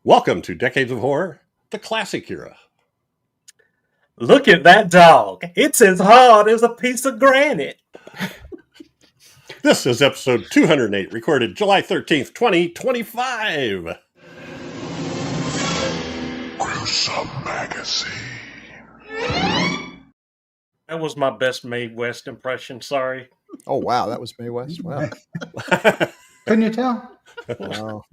Welcome to Decades of Horror, the classic era. Look at that dog. It's as hard as a piece of granite. This is episode 208, recorded July 13th, 2025. Gruesome Magazine. That was my best Mae West impression. Sorry. Oh, wow. That was Mae West? Wow. Couldn't you tell? Wow.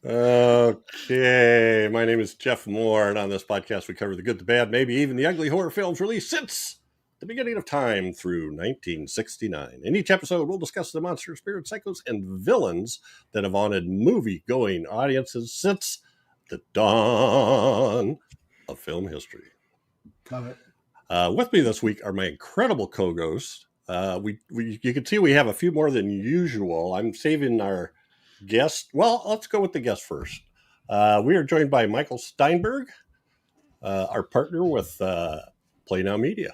Okay, my name is Jeff Mohr, and on this podcast we cover the good, the bad, maybe even the ugly horror films released since the beginning of time through 1969. In each episode, we'll discuss the monsters, spirits, psychos, and villains that have haunted movie-going audiences since the dawn of film history. Love it. With me this week are my incredible co-ghosts. You can see we have a few more than usual. I'm saving our guest. Well, let's go with the guest first. We are joined by Michael Steinberg, our partner with PlayNowMedia,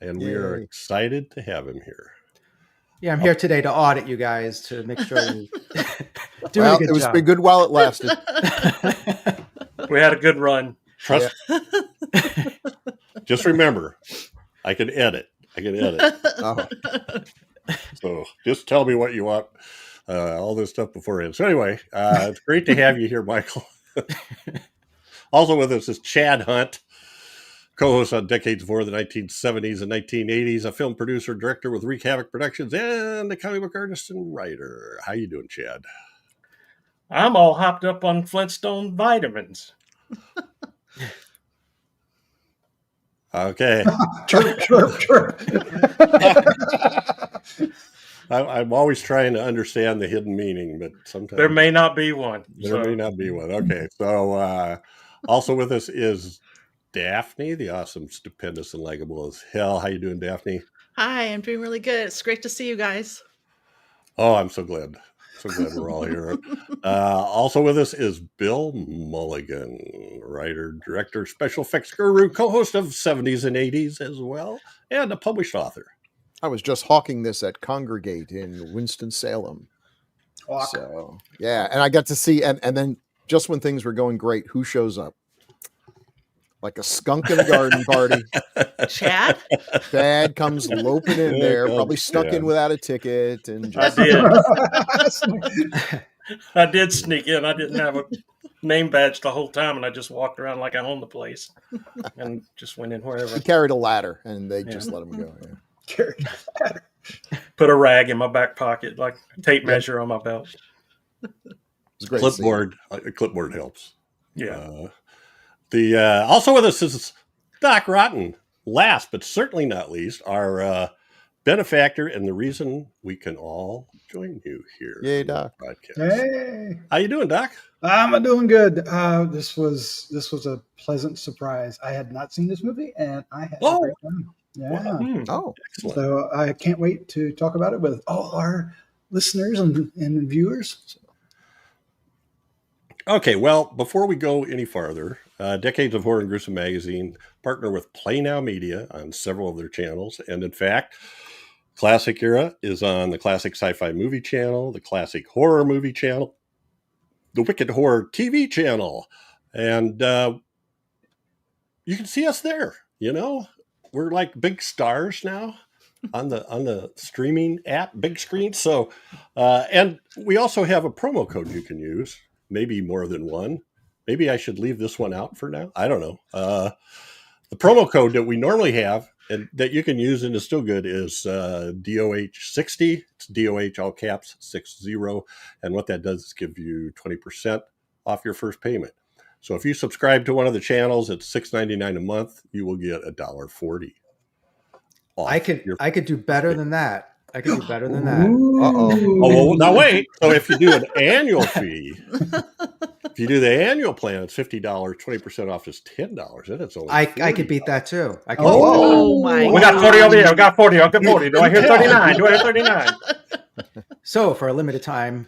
and we are excited to have him here. Yeah, I'm here today to audit you guys to make sure you do Well, a good it was job. been good while it lasted. We had a good run. Trust. Just remember, I can edit. Oh. So just tell me what you want. All this stuff beforehand. So anyway, it's great to have you here, Michael. Also with us is Chad Hunt, co-host on Decades of Horror, the 1970s and 1980s, a film producer, director with Wreak Havoc Productions, and a comic book artist and writer. How you doing, Chad? I'm all hopped up on Flintstone vitamins. Okay. Chirp. I'm always trying to understand the hidden meaning, but sometimes There may not be one. there may not be one. Okay. So also with us is Daphne, the awesome, stupendous, and likable as hell. How you doing, Daphne? Hi, I'm doing really good. It's great to see you guys. Oh, I'm so glad. So glad we're all here. Also with us is Bill Mulligan, writer, director, special effects guru, co-host of 70s and 80s as well, and a published author. I was just hawking this at Congregate in Winston-Salem. Hawk. So, yeah, and I got to see, and then just when things were going great, who shows up? Like a skunk in a garden party. Chad? Dad comes loping in there, Yeah, probably stuck yeah. in without a ticket. And I just, did. I did sneak in. I didn't have a name badge the whole time, and I just walked around like I owned the place and just went in wherever. he carried a ladder, and they just let him go. Yeah. Put a rag in my back pocket, like a tape measure on my belt. It was great to see. Clipboard. Clipboard helps. Yeah. Also with us is Doc Rotten. Last but certainly not least, our benefactor and the reason we can all join you here. Yay, on the Doc. podcast. Hey, How you doing, Doc? I'm doing good. This was a pleasant surprise. I had not seen this movie, and I had a great time. Yeah. Hmm. Oh, Excellent. So I can't wait to talk about it with all our listeners and viewers. Okay, well, before we go any farther, Decades of Horror and Gruesome Magazine partner with PlayNowMedia on several of their channels. And in fact, Classic Era is on the Classic Sci-Fi Movie Channel, the Classic Horror Movie Channel, the Wicked Horror TV Channel. And you can see us there, you know. We're like big stars now on the streaming app, big screen. So, and we also have a promo code you can use. Maybe more than one. Maybe I should leave this one out for now. I don't know. The promo code that we normally have and that you can use and is still good is DOH60. It's DOH all caps 60. And what that does is give you 20% off your first payment. So if you subscribe to one of the channels, it's $6.99 a month. You will get $1.40 off. I could do better than that. I could do better than that. uh-oh. Oh, well, now wait. So if you do an annual fee, if you do the annual plan, it's $50. 20% off is $10. Then it's only I $40. could beat that too. I could Oh my We got 40 over here. We got 40. I got 40. Do I hear 39? Do I hear 39? So for a limited time,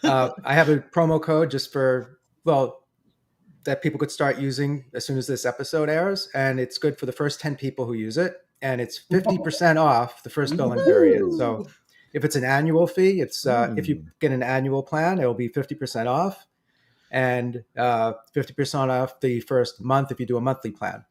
I have a promo code just for, that people could start using as soon as this episode airs. And it's good for the first 10 people who use it. And it's 50% off the first billing period. So if it's an annual fee, it's if you get an annual plan, it will be 50% off. and 50% off the first month if you do a monthly plan.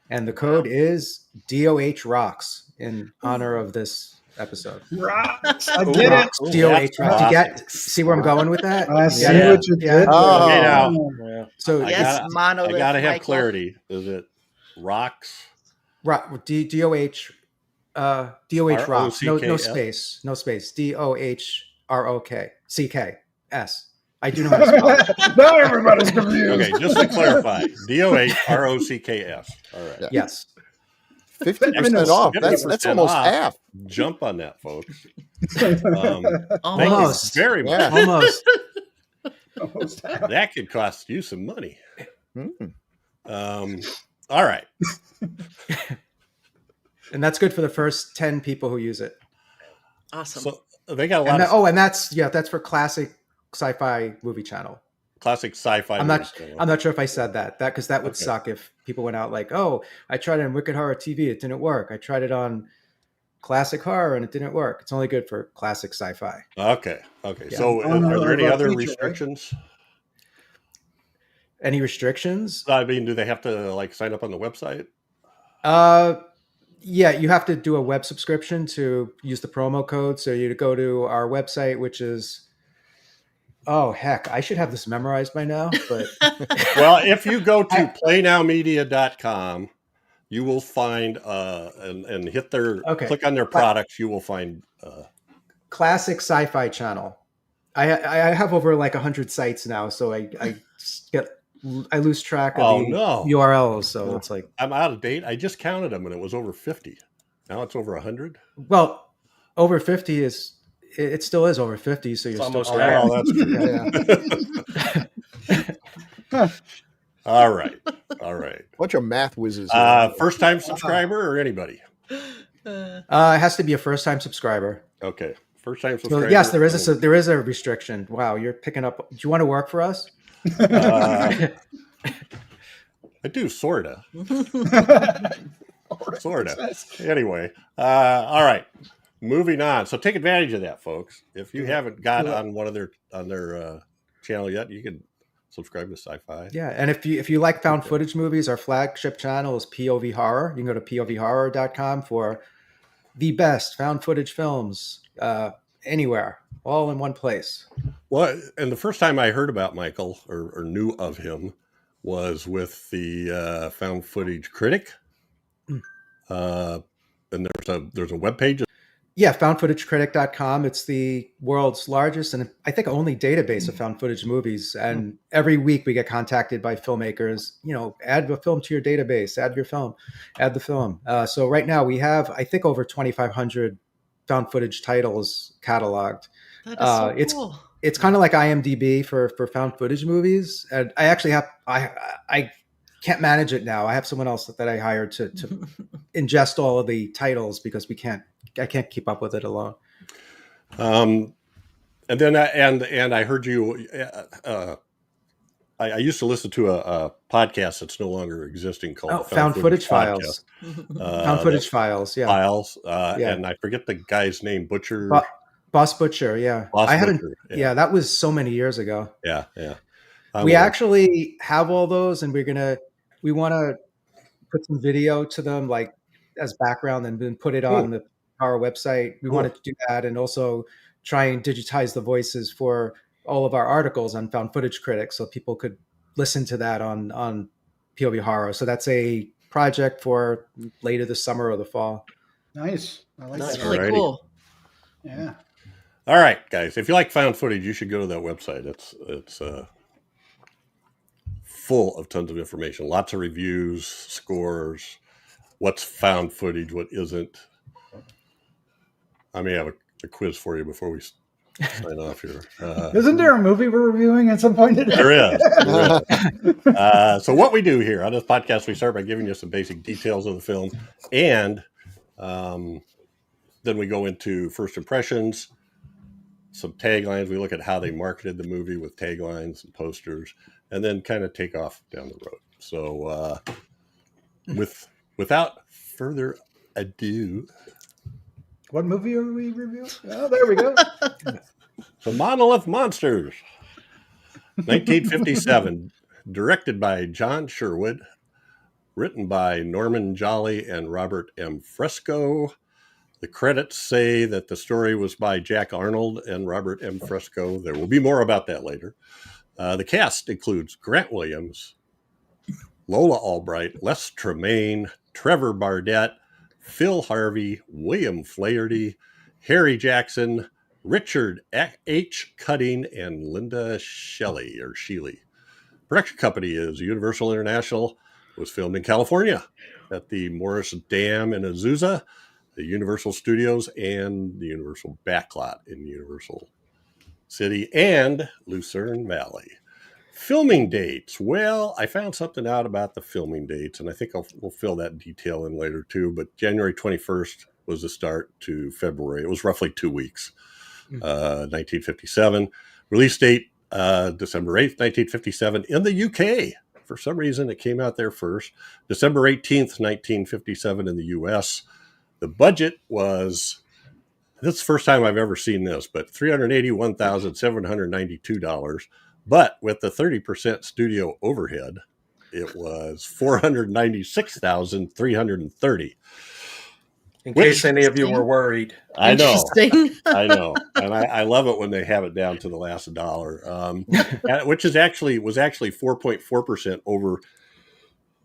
And the code is DOH Rocks in honor of this episode. Rocks. I get it. Rocks, DOH Rocks. See where I'm going with that? I see Yeah. what you did. Oh. Okay, now, Yeah. So Yes, I Monolith. gotta have Michael. clarity. Is it rocks? DOH Rocks. No R-O-C-K-S? space. No space. DOHROCKS. I do know how to spell it. Now everybody's confused. Okay, just to clarify, DOHROCKS. All right. Yeah. Yes. 50% off. 50% That's almost off. half. Jump on that, folks. Almost. Almost. Very much. Yeah. Almost. Almost half. That could cost you some money. Mm. All right. And that's good for the first 10 people who use it. Awesome. So they got a lot of And that's for classic sci-fi movie channel. classic sci-fi. I'm movies. not sure if I said that because that would Okay. suck if people went out like, oh, I tried it on Wicked Horror TV, it didn't work. I tried it on classic horror and it didn't work. It's only good for classic sci-fi. Okay. Yeah. So Oh, no, are there any about other feature, right? restrictions? Any restrictions? I mean, do they have to like sign up on the website? Yeah, you have to do a web subscription to use the promo code. So you go to our website, which is, oh heck, I should have this memorized by now. But Well, if you go to PlayNowMedia.com, you will find and hit their click on their products. You will find classic sci-fi channel. I have over like 100 sites now, so I lose track of the URLs. So it's like I'm out of date. I just counted them and it was over 50. Now it's over 100. Well, over 50 is it still is over 50. So you're almost still half. Oh, that's true. All right. Bunch of math whizzes. First time subscriber or anybody? It has to be a first time subscriber. Okay. First time So subscriber. yes, there is a restriction. Wow, you're picking up. Do you want to work for us? I do, sorta. Anyway, all right. Moving on. So take advantage of that, folks. If you haven't got on one of their channel yet, you can subscribe to Sci-Fi. Yeah, and if you like found footage movies, our flagship channel is POV Horror. You can go to povhorror.com for the best found footage films anywhere, all in one place. Well, and the first time I heard about Michael or knew of him was with the found footage critic. And there's a webpage. Yeah, foundfootagecritic.com. It's the world's largest and I think only database of found footage movies. And every week we get contacted by filmmakers, add a film to your database, add the film. So right now we have, I think, over 2,500 found footage titles cataloged. That is so cool. It's kind of like IMDb for found footage movies. And I actually have, I can't manage it now. I have someone else that I hired to ingest all of the titles because I can't keep up with it alone. And then I heard you. I used to listen to a podcast that's no longer existing called Found Footage Files. Found Footage Files. Yeah. Files. And I forget the guy's name. Butcher. Boss Butcher. Yeah. Yeah, that was so many years ago. Yeah. We actually have all those, and we want to put some video to them, like as background, and then put it on our website. We wanted to do that, and also try and digitize the voices for all of our articles on Found Footage Critics, so people could listen to that on POV Horror. So that's a project for later this summer or the fall. Nice. I like That's that. really Alrighty. cool. Yeah. All right, guys. If you like found footage, you should go to that website. It's full of tons of information, lots of reviews, scores, what's found footage, what isn't. I may have a quiz for you before we sign off here. Isn't there a movie we're reviewing at some point today? There is. So what we do here on this podcast, we start by giving you some basic details of the film, and then we go into first impressions, some taglines. We look at how they marketed the movie with taglines and posters, and then kind of take off down the road. So without further ado, What movie are we reviewing? Oh, there we go. so Monolith Monsters. 1957, directed by John Sherwood, written by Norman Jolly and Robert M. Fresco. The credits say that the story was by Jack Arnold and Robert M. Fresco. There will be more about that later. The cast includes Grant Williams, Lola Albright, Les Tremayne, Trevor Bardette, Phil Harvey, William Flaherty, Harry Jackson, Richard H. Cutting, and Linda Shelley. Production company is Universal International. It was filmed in California at the Morris Dam in Azusa, the Universal Studios, and the Universal Backlot in Universal City and Lucerne Valley. Filming dates. Well, I found something out about the filming dates, and I think we'll fill that detail in later too. But January 21st was the start to February. It was roughly 2 weeks. 1957. Release date December 8th, 1957 in the UK. For some reason, it came out there first. December 18th, 1957 in the US. The budget was, this is the first time I've ever seen this, but $381,792. But with the 30% studio overhead, it was $496,330. In case any of you were worried. I know. Interesting. I know. And I love it when they have it down to the last dollar, which was actually 4.4% over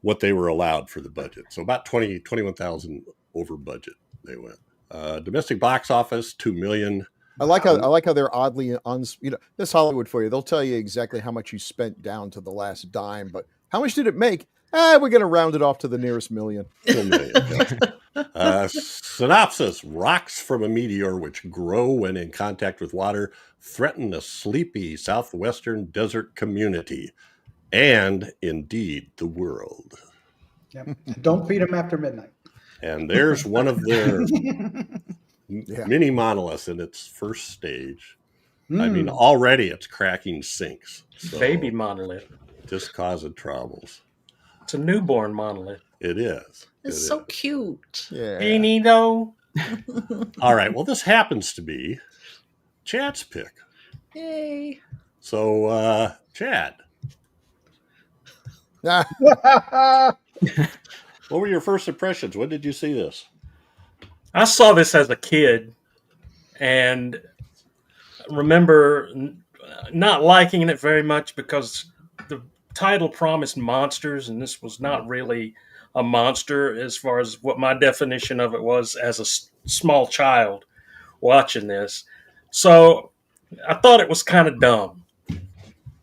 what they were allowed for the budget. So about 21,000 over budget they went. Domestic box office, 2 million. I like how they're oddly this Hollywood for you. They'll tell you exactly how much you spent down to the last dime, but how much did it make? We're going to round it off to the nearest million. 2 million. Synopsis: rocks from a meteor which grow when in contact with water threaten a sleepy southwestern desert community and indeed the world. Yep. Don't feed them after midnight. And there's one of their mini monoliths in its first stage. I mean, already it's cracking sinks. So Baby monolith. just causing troubles. It's a newborn monolith. It is. It's so cute. Yeah. Ain't he though? All right. Well, this happens to be Chad's pick. Yay. So, Chad, Ah, what were your first impressions? When did you see this? I saw this as a kid and remember not liking it very much because the title promised monsters, and this was not really a monster as far as what my definition of it was as a small child watching this. So I thought it was kind of dumb.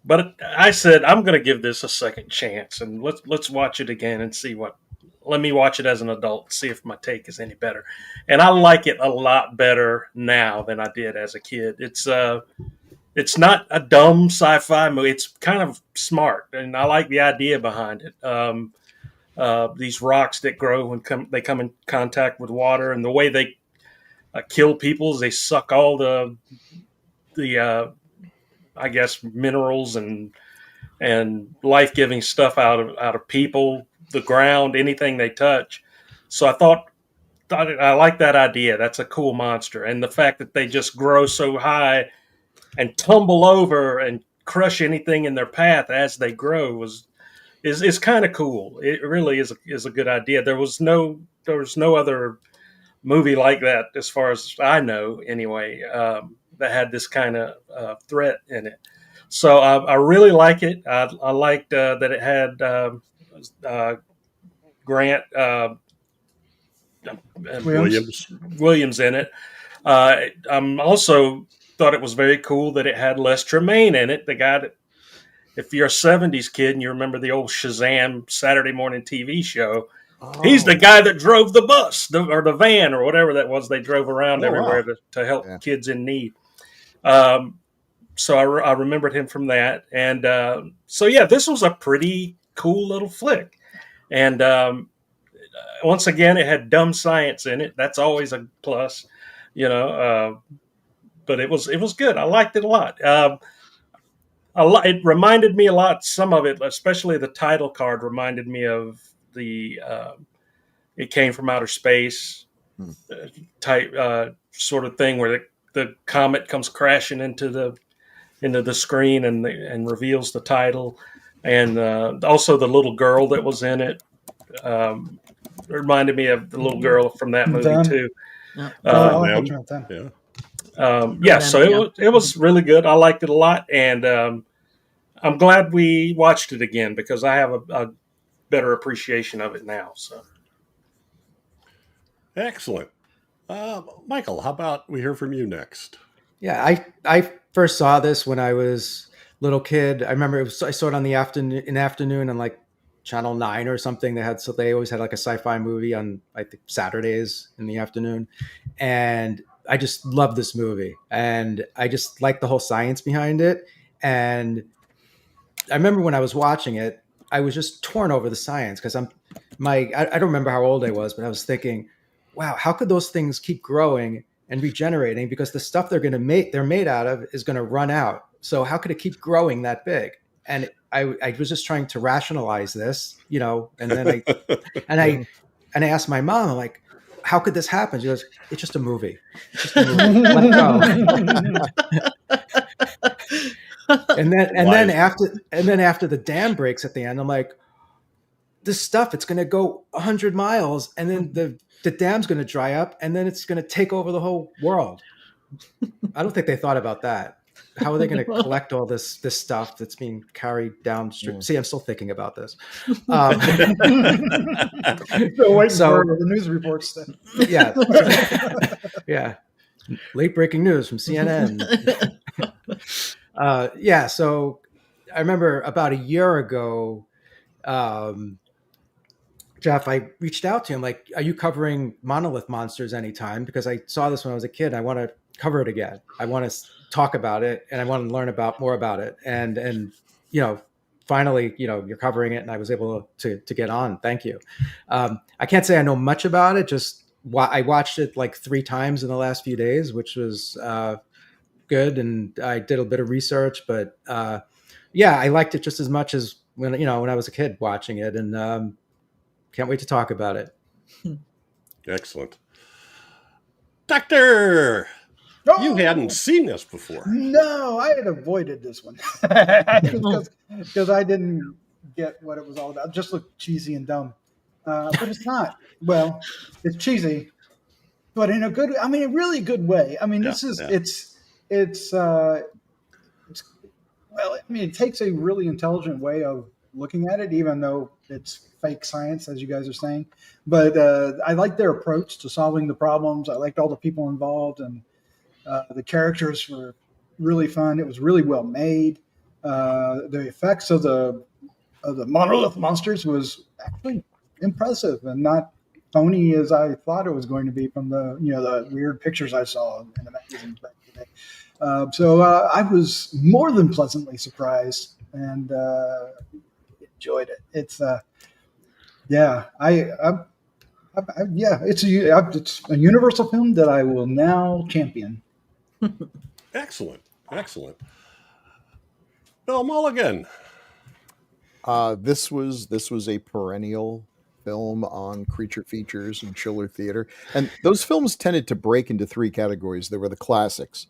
But I said, I'm going to give this a second chance, and let's watch it again and see what. Let me watch it as an adult, see if my take is any better. And I like it a lot better now than I did as a kid. It's not a dumb sci-fi movie. It's kind of smart, and I like the idea behind it. These rocks that grow when they come in contact with water, and the way they kill people is they suck all the I guess minerals and life-giving stuff out of people, the ground, anything they touch. So I thought I like that idea. That's a cool monster, and the fact that they just grow so high and tumble over and crush anything in their path as they grow is kind of cool. It really is a good idea. There was no other movie like that, as far as I know, anyway, that had this kind of threat in it. So I really like it. I liked that it had Grant Williams in it. I'm also thought it was very cool that it had Les Tremayne in it. The guy that, if you're a 70s kid and you remember the old Shazam Saturday morning TV show, he's the guy that drove the bus or the van or whatever that was. They drove around everywhere to help kids in need. So I remembered him from that. And this was a pretty cool little flick. And once again, it had dumb science in it. That's always a plus, but it was good. I liked it a lot. It reminded me a lot. Some of it, especially the title card, reminded me of the It Came from Outer Space type sort of thing, where the comet comes crashing into the into the screen and reveals the title, and also the little girl that was in it reminded me of the little girl from that movie Them. too. Yeah. Oh, I Them. thought you meant them. Yeah. So it was really good. I liked it a lot, and I'm glad we watched it again because I have a better appreciation of it now. So Excellent. Michael, how about we hear from you next? Yeah, I first saw this when I was little kid. I remember I saw it on the afternoon on like Channel 9 or something. They always had like a sci-fi movie on I think Saturdays in the afternoon, and I just loved this movie, and I just liked the whole science behind it. And I remember when I was watching it, I was just torn over the science because I don't remember how old I was, but I was thinking, wow, how could those things keep growing and regenerating? Because the stuff they're made out of is going to run out. So how could it keep growing that big? And I was just trying to rationalize this, and then I asked my mom, I'm like, how could this happen? She goes, it's just a movie. It's just a movie. Let it go. And then after the dam breaks at the end, I'm like, this stuff, it's going to go 100 miles, and then the dam's going to dry up, and then it's going to take over the whole world. I don't think they thought about that. How are they going to collect all this stuff that's being carried downstream? Yeah. See, I'm still thinking about this. Still waiting for the news reports. Then. Yeah, yeah. Late breaking news from CNN. So I remember about a year ago, Jeff, I reached out to him like, are you covering Monolith Monsters anytime? Because I saw this when I was a kid. I want to cover it again. I want to talk about it, and I want to learn more about it. And finally, you're covering it, and I was able to get on. Thank you. I can't say I know much about it. Just I watched it like 3 times in the last few days, which was good. And I did a bit of research, but I liked it just as much as when I was a kid watching it, and can't wait to talk about it. Excellent. Doctor, you hadn't seen this before. No, I had avoided this one because I didn't get what it was all about. It just looked cheesy and dumb. But it's not. Well, it's cheesy, but in a really good way. I mean, it takes a really intelligent way of looking at it, even though it's fake science, as you guys are saying. But I liked their approach to solving the problems. I liked all the people involved, and the characters were really fun. It was really well made. The effects of the Monolith Monsters was actually impressive and not phony as I thought it was going to be from the weird pictures I saw in the magazines back in the day. So I was more than pleasantly surprised and enjoyed it. It's it's a Universal film that I will now champion. Excellent. Bill Mulligan. This was a perennial film on Creature Features and Chiller Theater, and those films tended to break into 3 categories. There were the classics,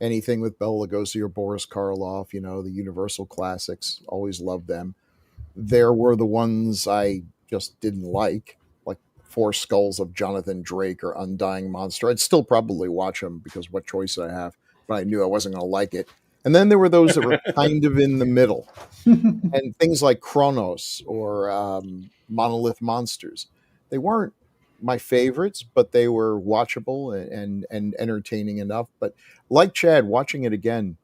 anything with Bela Lugosi or Boris Karloff, the Universal classics. Always loved them. There were the ones I just didn't like 4 Skulls of Jonathan Drake or Undying Monster. I'd still probably watch them because what choice I have, but I knew I wasn't going to like it. And then there were those that were kind of in the middle, and things like Kronos or Monolith Monsters. They weren't my favorites, but they were watchable and entertaining enough. But like Chad, watching it again,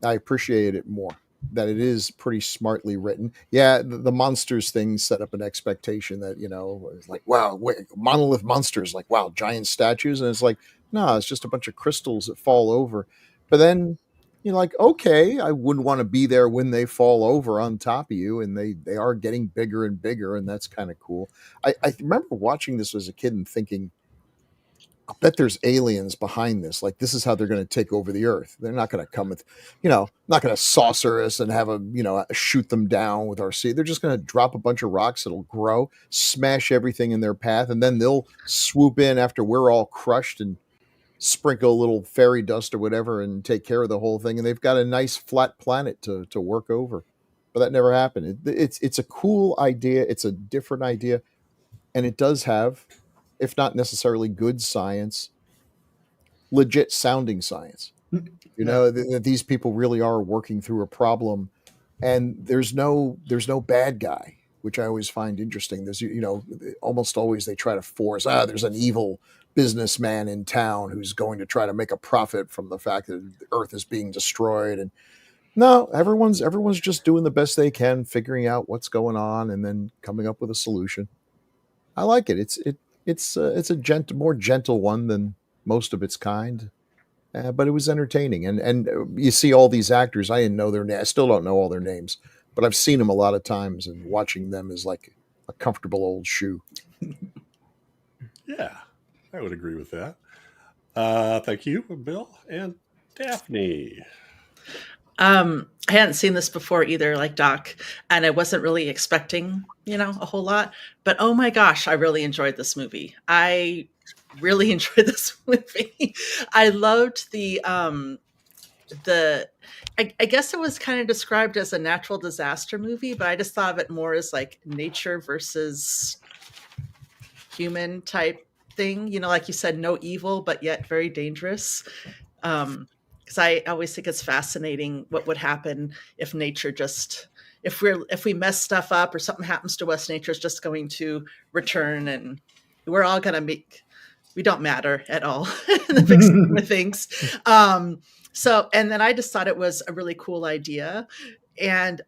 I appreciated it more. That it is pretty smartly written. Yeah, the monsters thing set up an expectation that, it's like, wow, Monolith Monsters, like, wow, giant statues. And it's like, no, it's just a bunch of crystals that fall over. But then you're like, okay, I wouldn't want to be there when they fall over on top of you. And they are getting bigger and bigger. And that's kind of cool. I remember watching this as a kid and thinking, I bet there's aliens behind this. Like, this is how they're going to take over the earth. They're not going to come with, not going to saucer us and have shoot them down with our sea. They're just going to drop a bunch of rocks that'll grow, smash everything in their path, and then they'll swoop in after we're all crushed and sprinkle a little fairy dust or whatever and take care of the whole thing, and they've got a nice flat planet to work over. But that never happened. It's a cool idea. It's a different idea, and it does have, if not necessarily good science, legit sounding science. You know, that these people really are working through a problem, and there's no bad guy, which I always find interesting. There's, you know, almost always they try to force, there's an evil businessman in town who's going to try to make a profit from the fact that the Earth is being destroyed. And no, everyone's just doing the best they can, figuring out what's going on, and then coming up with a solution. I like it. It's a more gentle one than most of its kind. But it was entertaining, and you see all these actors. I didn't know their names. I still don't know all their names, but I've seen them a lot of times, and watching them is like a comfortable old shoe. Yeah, I would agree with that. Thank you, Bill and Daphne. I hadn't seen this before either, like Doc, and I wasn't really expecting, a whole lot. But oh my gosh, I really enjoyed this movie. I really enjoyed this movie. I loved I guess it was kind of described as a natural disaster movie, but I just thought of it more as like nature versus human type thing. Like you said, no evil, but yet very dangerous. Because I always think it's fascinating what would happen if nature just, if we mess stuff up or something happens to us, nature's just going to return, and we're all going to we don't matter at all in the big scheme of things. And then I just thought it was a really cool idea. And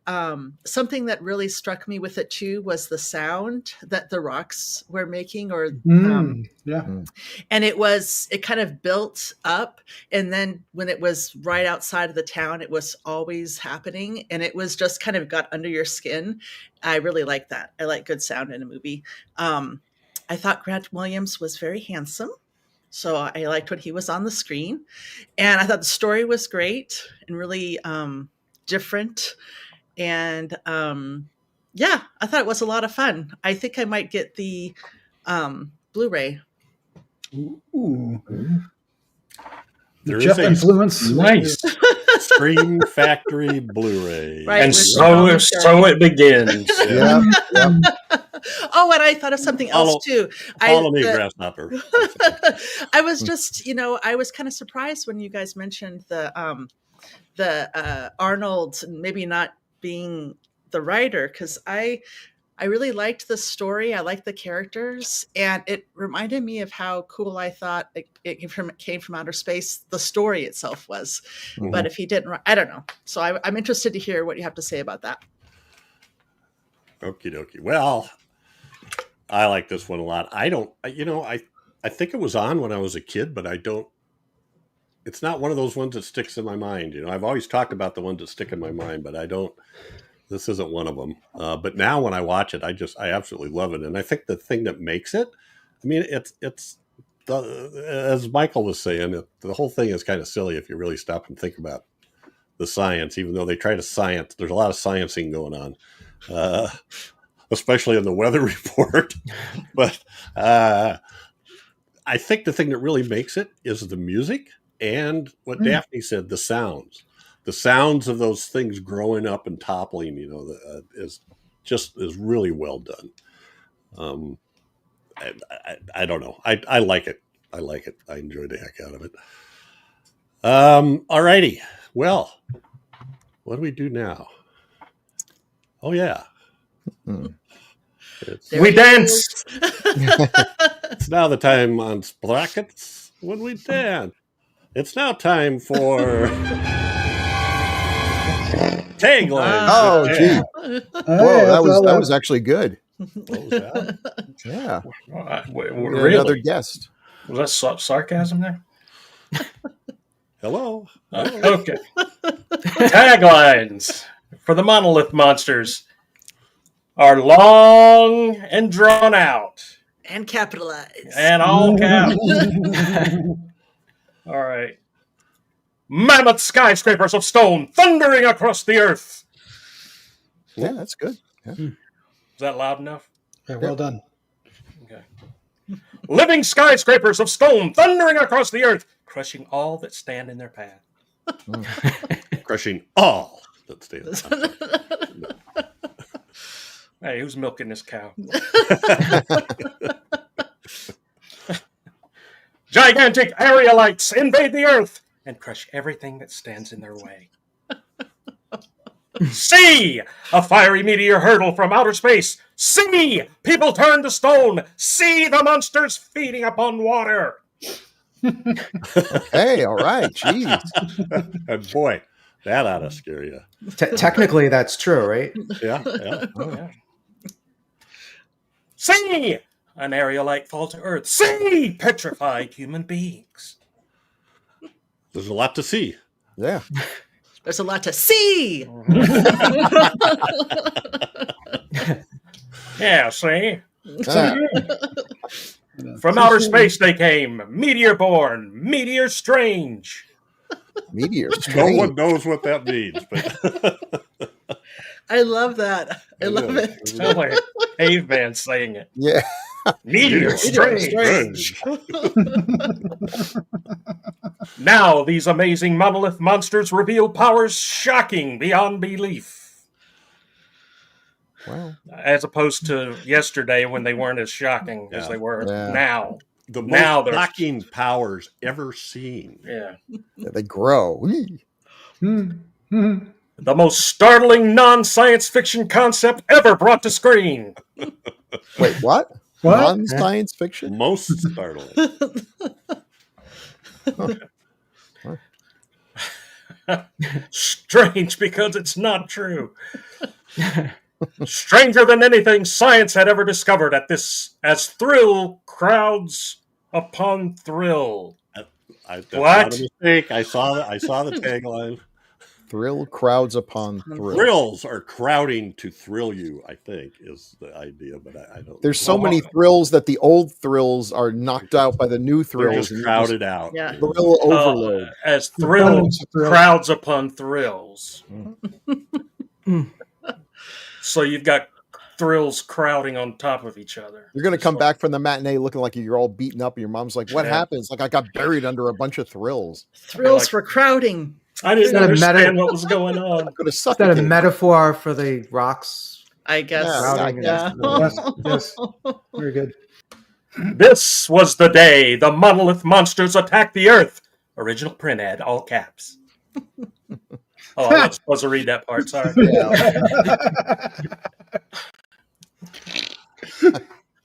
something that really struck me with it too was the sound that the rocks were making, and it kind of built up. And then when it was right outside of the town, it was always happening, and it was just kind of got under your skin. I really like that. I like good sound in a movie. I thought Grant Williams was very handsome, so I liked when he was on the screen. And I thought the story was great and really different. And I thought it was a lot of fun. I think I might get the Blu-ray. Ooh. There Jeff is a influence. Nice. Scream Factory Blu-ray. Right, And with so it begins. Yeah. Oh, and I thought of something else too. Follow me, Grasshopper. I was just, I was kind of surprised when you guys mentioned the Arnold maybe not being the writer, because I really liked the story. I liked the characters, and it reminded me of how cool I thought it came from outer space. The story itself was, but if he didn't, I don't know. So I'm interested to hear what you have to say about that. Okie dokie. Well, I like this one a lot. I think it was on when I was a kid, but it's not one of those ones that sticks in my mind. I've always talked about the ones that stick in my mind, but this isn't one of them. But now when I watch it, I absolutely love it. And I think the thing that makes it, as Michael was saying, the whole thing is kind of silly if you really stop and think about the science, even though they try to science. There's a lot of sciencing going on. Especially in the weather report. But I think the thing that really makes it is the music and what Daphne said, the sounds of those things growing up and toppling, is really well done. I don't know. I like it. I like it. I enjoy the heck out of it. All righty. Well, what do we do now? Oh yeah. We dance. It's now the time on Sprockets when we dance. It's now time for Taglines. Oh, gee. Whoa, that was actually good. What was that? Yeah. Really? Another guest. Was that sarcasm there? Hello. Okay. Taglines for the Monolith Monsters are long and drawn out. And capitalized. And all caps. All right. Mammoth skyscrapers of stone thundering across the earth. Yeah, that's good. Yeah. Is that loud enough? Yeah, well done. Okay. living skyscrapers of stone thundering across the earth, crushing all that stand in their path. Crushing all that stands. Hey, who's milking this cow? Gigantic aerolites invade the earth and crush everything that stands in their way. See! A fiery meteor hurtle from outer space. See! People turn to stone. See the monsters feeding upon water. Hey, all right. Jeez. And boy, that ought to scare you. Technically, that's true, right? Yeah. Oh, yeah. See! An aerolite fall to earth. See! Petrified human beings. There's a lot to see. Yeah. There's a lot to see. Yeah, see? Ah, From outer space they came. Meteor-born. Meteor strange. meteor. No one knows what that means, but I love that. I love it. Sounds like a caveman saying it. Yeah. Meteor strange. Now these amazing monolith monsters reveal powers shocking beyond belief. Wow. As opposed to yesterday when they weren't as shocking as they were Yeah. now. the Now most they're- shocking powers ever seen. Yeah. Yeah, they grow. The most startling non-science fiction concept ever brought to screen. Wait, what? What? Non-science fiction? Most startling. Strange because it's not true. Stranger than anything science had ever discovered at this, as thrill crowds upon thrill. That's What? not a mistake. I saw the tagline. Thrill crowds upon thrill. Thrills are crowding to thrill you, I think, is the idea, but I don't. There's so Well, many thrills that the old thrills are knocked out by the new They're thrills. just crowded out. Yeah. Thrill overload. As thrill Thrill. crowds upon thrills. So you've got thrills crowding on top of each other. You're going to come back from the matinee looking like you're all beaten up, and your mom's like, "What Yeah. happened?" It's like, I got buried under a bunch of thrills. Thrills Like- for crowding. I didn't Is that a understand meta- what was going on. I'm going to Is suck that a it. metaphor for the rocks? I guess. Yeah, Yes. Very good. This was the day the monolith monsters attacked the earth. Original print ad, all caps. Oh, I wasn't supposed to read that part. Sorry.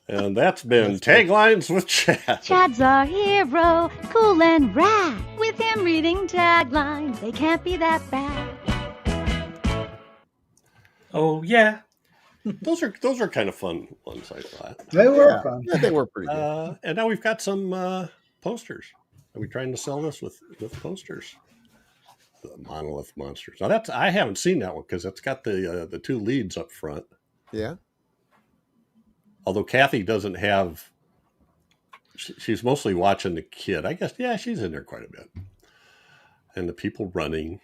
And that's been Taglines with Chad. Chad's our hero, cool and rad. With him reading taglines, they can't be that bad. Oh yeah. Those are kind of fun ones, I thought. They were fun. Yeah, they were pretty good. And now we've got some posters. Are we trying to sell this with posters? The Monolith Monsters. Now I haven't seen that one because it's got the two leads up front. Yeah. Although Kathy doesn't have, she's mostly watching the kid. I guess, yeah, she's in there quite a bit. And the people running.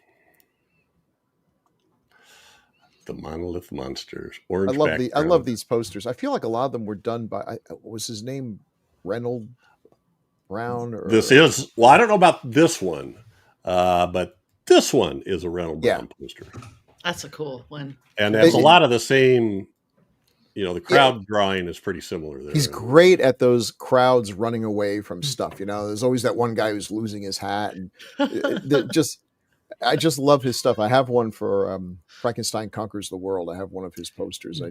The Monolith Monsters. Orange I love these posters. I feel like a lot of them were done by, was his name Reynold Brown? Or This is, well, I don't know about this one, but this one is a Reynold Brown poster. That's a cool one. And that's a lot of the same, the crowd drawing is pretty similar there. He's great at those crowds running away from stuff. There's always that one guy who's losing his hat, and I just love his stuff. I have one for Frankenstein Conquers the World. I have one of his posters. I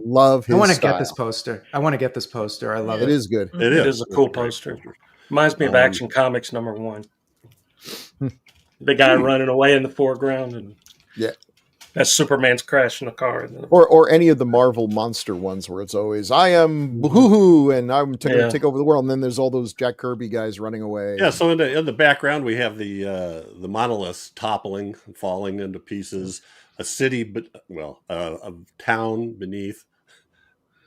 love his. I want to style. get this poster. I want to get this poster. I love it. It is good. It It is a cool It's great poster. Reminds me of Action Comics #1. The guy running away in the foreground, and that's Superman's crashing a car. Or any of the Marvel monster ones where it's always I am hoo and I'm going to take over the world, and then there's all those Jack Kirby guys running away. Yeah, so in the background we have the monoliths toppling, falling into pieces, a city, a town beneath,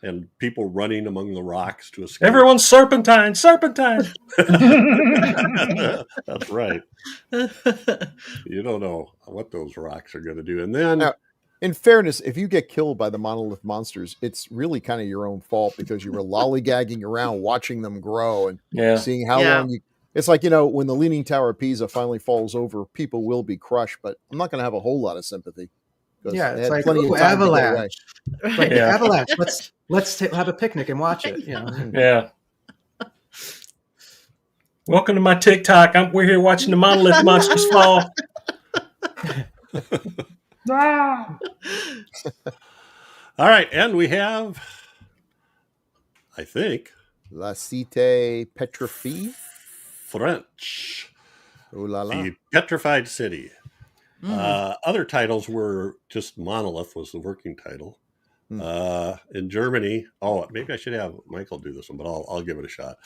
and people running among the rocks to escape. Everyone's serpentine. That's right. You don't know what those rocks are going to do. And then In fairness, if you get killed by the Monolith Monsters, it's really kind of your own fault because you were lollygagging around watching them grow and Yeah. seeing how Yeah. long you. It's like, when the Leaning Tower of Pisa finally falls over, people will be crushed, but I'm not going to have a whole lot of sympathy. Yeah, they it's had like, plenty of ooh, time to get away. avalanche. Right, Yeah. avalanche. Let's have a picnic and watch it. Yeah. Welcome to my TikTok. We're here watching the Monolith Monsters fall. All right, and we have, I think, La Cité Petrifiée. French, Oh la la. the Petrified City. Mm. Other titles were just Monolith was the working title. In Germany, maybe I should have Michael do this one, but I'll give it a shot.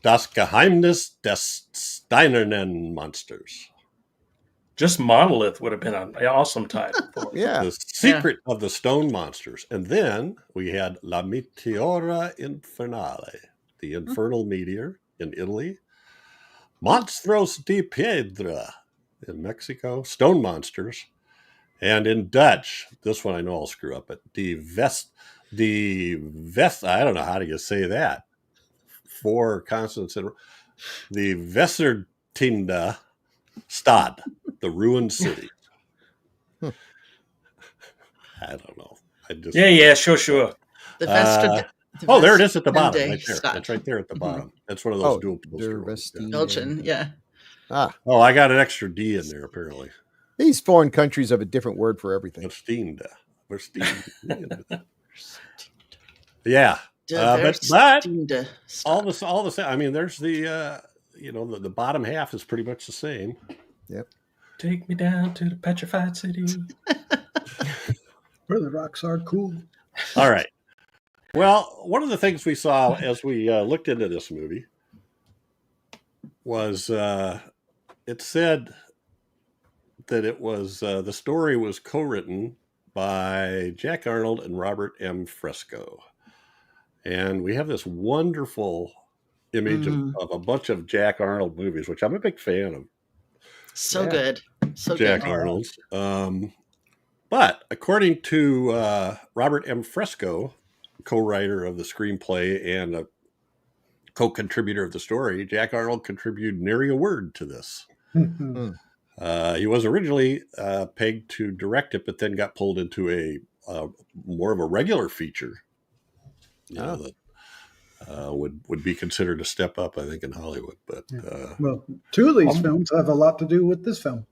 Das Geheimnis des Steinernen Monsters. Just Monolith would have been an awesome title for it. Yeah. The Secret of the Stone Monsters. And then we had La Meteora Infernale, the Infernal Meteor in Italy. Monstros di Piedra in Mexico, Stone Monsters. And in Dutch, this one I know I'll screw up, but the Vest, I don't know how do you say that. 4 consonants in the Westertinde Stad, the ruined city. I don't know. Yeah, sure. The Vesta. There it is at the bottom, right there. Stad. It's right there at the bottom. That's one of those dual Der posters. Westine. Belgian, yeah. Oh, I got an extra D in there apparently. These foreign countries have a different word for everything. Westinde. Yeah. But all the same. I mean, there's the the bottom half is pretty much the same. Yep. Take me down to the petrified city. Where the rocks are cool. All right. Well, one of the things we saw as we looked into this movie was it said that it was the story was co-written by Jack Arnold and Robert M. Fresco. And we have this wonderful image of a bunch of Jack Arnold movies, which I'm a big fan of. So good. So Jack good. Arnold's. But according to Robert M. Fresco, co-writer of the screenplay and a co-contributor of the story, Jack Arnold contributed nary a word to this. He was originally pegged to direct it, but then got pulled into a more of a regular feature. That would be considered a step up, I think, in Hollywood. But well, 2 of these films have a lot to do with this film.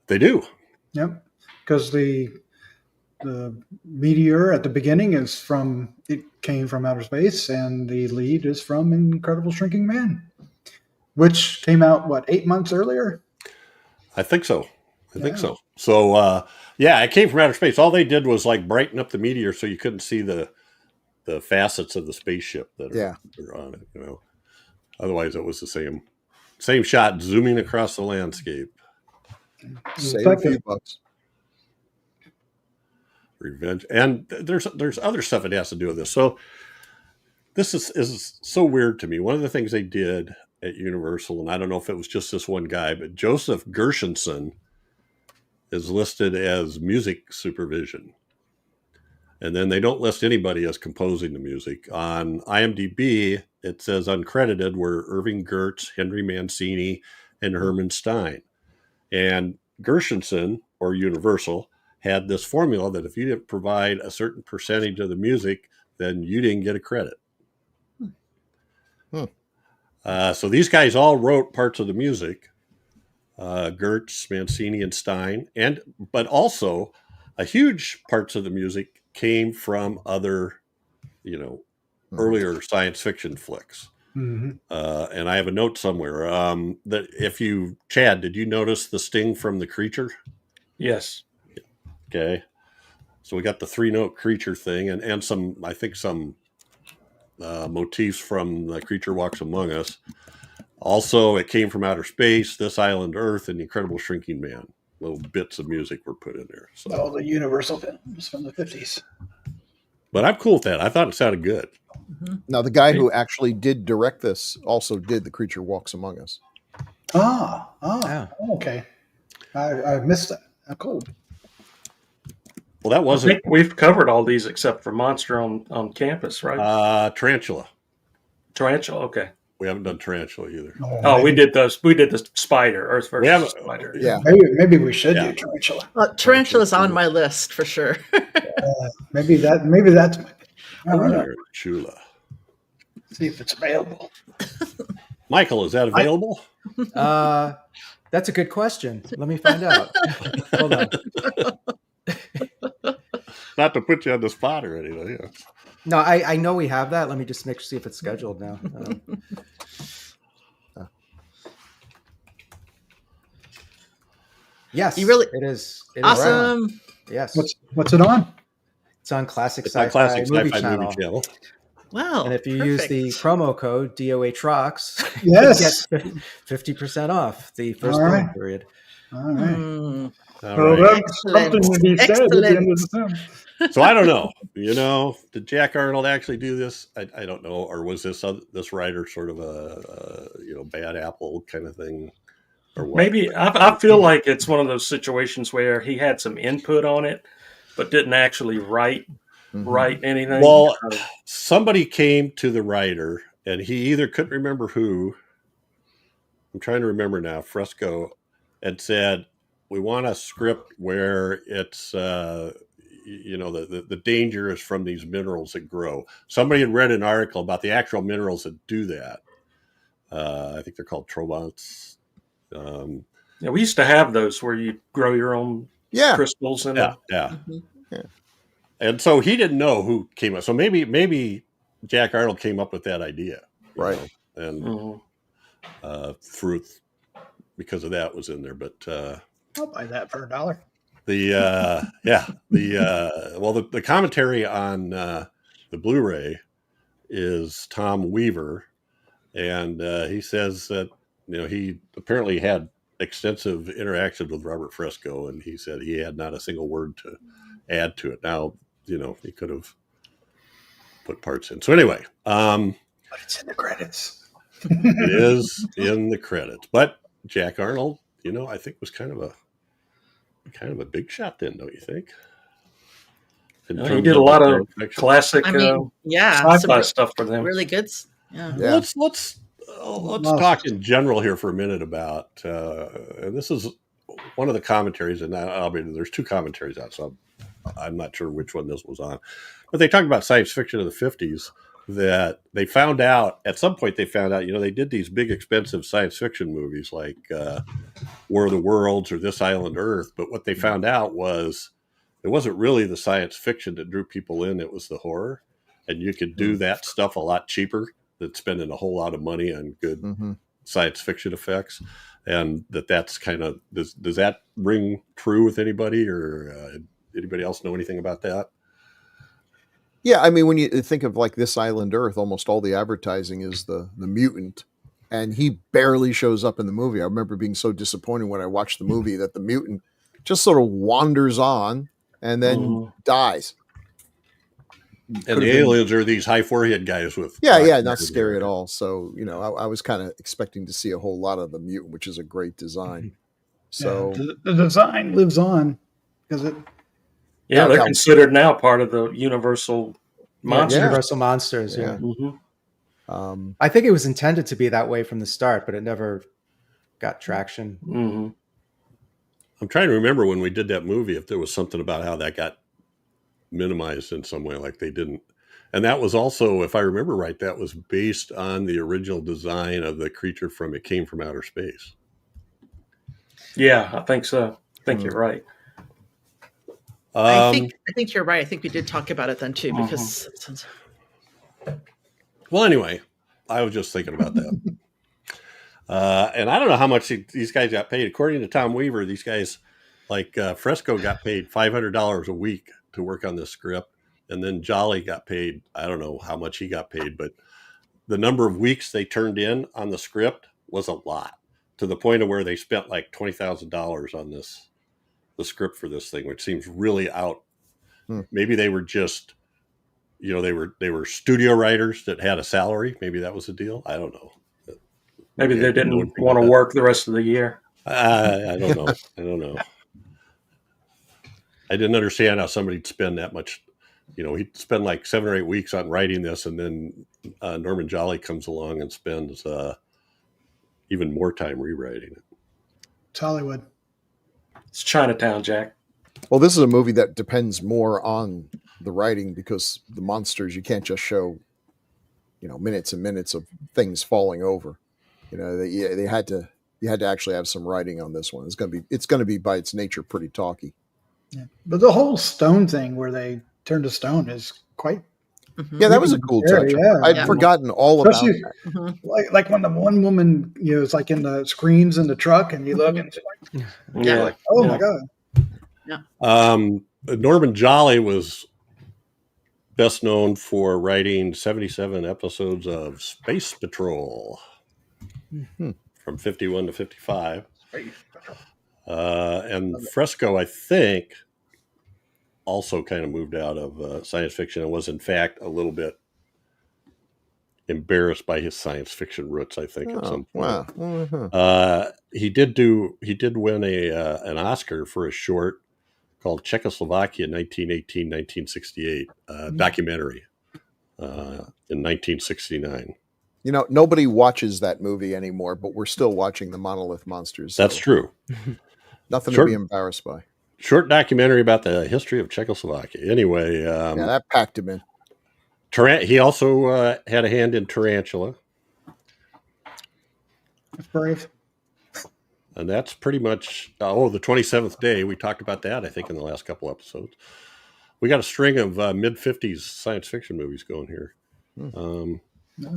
They do. Yep, because the meteor at the beginning came from outer space, and the lead is from Incredible Shrinking Man, which came out 8 months earlier. I think so. I think so. So it came from outer space. All they did was brighten up the meteor so you couldn't see the facets of the spaceship that are on it. Otherwise, it was the same shot zooming across the landscape. Save a few bucks. Revenge, and there's other stuff it has to do with this. So this is so weird to me. One of the things they did at Universal, and I don't know if it was just this one guy, but Joseph Gershenson is listed as music supervision. And then they don't list anybody as composing the music. On IMDb, it says uncredited were Irving Gertz, Henry Mancini, and Herman Stein. And Gershenson, or Universal, had this formula that if you didn't provide a certain percentage of the music, then you didn't get a credit. So these guys all wrote parts of the music, Gertz, Mancini, and Stein, but also a huge parts of the music came from other, earlier science fiction flicks. And I have a note somewhere that Chad, did you notice the sting from the creature? Yes. Okay. So we got the 3-note creature thing and some motifs from The Creature Walks Among Us. Also, it came from outer space, This Island Earth, and The Incredible Shrinking Man. Little bits of music were put in there. So. All the Universal films from the 50s. But I'm cool with that. I thought it sounded good. Now, the guy who actually did direct this also did The Creature Walks Among Us. Okay. I missed that. Cool. Well, that I wasn't think we've covered all these except for Monster on Campus, right? Tarantula. Tarantula, okay. We haven't done Tarantula either. Oh, we did those. We did the Spider, Earth We haven't- versus Spider. Yeah. Maybe we should Yeah. do Tarantula. Tarantula's on my list for sure. Maybe that's my pick. I don't know. Tarantula. See if it's available. Michael, is that available? That's a good question. Let me find out. Hold on. Not to put you on the spot or anything. Yeah. No, I know we have that. Let me just see if it's scheduled now. Yes, You really- it is. It is Awesome. right. Yes, What's it on? it's on Classic It's on Sci-Fi Classic Movie Sci-Fi Channel. Movie Channel. Wow. And if you use the promo code DOH Rocks, Yes. you get 50% off the first All right. billing period. All right. Mm. All So right. that's something to be said at the end of the film. So I don't know. Did Jack Arnold actually do this? I don't know. Or was this writer sort of a bad apple kind of thing? Or what? Maybe I feel like it's one of those situations where he had some input on it, but didn't actually write anything. Well, somebody came to the writer, and he either couldn't remember who. I'm trying to remember now. Fresco and said, "We want a script where it's the danger is from these minerals that grow." Somebody had read an article about the actual minerals that do that. I think they're called trobants. Yeah, we used to have those where you grow your own crystals in Yeah. And so he didn't know who came up. So maybe Jack Arnold came up with that idea, Right? And Fruit, because of that, was in there. But I'll buy that for $1. the commentary on the Blu-ray is Tom Weaver, and he says that he apparently had extensive interaction with Robert Fresco, and he said he had not a single word to add to it. Now, he could have put parts in. So anyway, But it's in the credits. it is in the credits. But Jack Arnold, I think was kind of a big shot then, don't you think? He did a lot of classic yeah, sci-fi stuff for them. Really good. Yeah. Let's talk in general here for a minute about, and this is one of the commentaries, and there's two commentaries out, so I'm not sure which one this was on, but they talked about science fiction of the 50s that they found out, at some point they did these big expensive science fiction movies like War of the Worlds or This Island Earth, but what they found out was it wasn't really the science fiction that drew people in, it was the horror, and you could do that stuff a lot cheaper than spending a whole lot of money on good science fiction effects. And that's kind of, does that ring true with anybody, or anybody else know anything about that? Yeah, I mean, when you think of like This Island Earth, almost all the advertising is the mutant, and he barely shows up in the movie. I remember being so disappointed when I watched the movie that the mutant just sort of wanders on and then dies. And the aliens are these high forehead guys with not scary at all. So I was kind of expecting to see a whole lot of the mutant, which is a great design. So the design lives on because it. Yeah, they're considered now part of the Universal Monsters. Universal Monsters. Yeah. Mm-hmm. I think it was intended to be that way from the start, but it never got traction. Mm-hmm. I'm trying to remember when we did that movie if there was something about how that got minimized in some way, like they didn't. And that was also, if I remember right, that was based on the original design of the creature from It Came from Outer Space. Yeah, I think so. I think you're right. I think you're right. I think we did talk about it then too, because. Well, anyway, I was just thinking about that. And I don't know how much these guys got paid. According to Tom Weaver, these guys, like Fresco, got paid $500 a week to work on this script. And then Jolly got paid, I don't know how much he got paid, but the number of weeks they turned in on the script was a lot, to the point of where they spent like $20,000 on the script for this thing, which seems really out. Maybe they were just, they were studio writers that had a salary. Maybe that was the deal. I don't know. Maybe they didn't want to work the rest of the year. I don't know. I didn't understand how somebody'd spend that much. He'd spend like 7 or 8 weeks on writing this, and then Norman Jolly comes along and spends even more time rewriting it. It's Hollywood. It's Chinatown, Jack. Well, this is a movie that depends more on the writing because the monsters, you can't just show, minutes and minutes of things falling over. They had to. You had to actually have some writing on this one. It's going to be by its nature pretty talky. Yeah. But the whole stone thing where they turn to stone is quite. Yeah, that was a cool touch. Yeah. I'd forgotten all about that. Like when the one woman, is like in the screams in the truck, and you look and it's like, oh my god. Yeah. Norman Jolly was best known for writing 77 episodes of Space Patrol from 51 to 55. And Fresco, I think, also kind of moved out of science fiction and was, in fact, a little bit embarrassed by his science fiction roots, I think, at some point. Wow. He did win an Oscar for a short called Czechoslovakia 1918-1968 documentary in 1969. Nobody watches that movie anymore, but we're still watching the Monolith Monsters. That's true. Nothing to be embarrassed by. Short documentary about the history of Czechoslovakia. Anyway. That packed him in. He also had a hand in Tarantula. That's brave. And that's pretty much, the 27th Day. We talked about that, I think, in the last couple episodes. We got a string of mid-50s science fiction movies going here.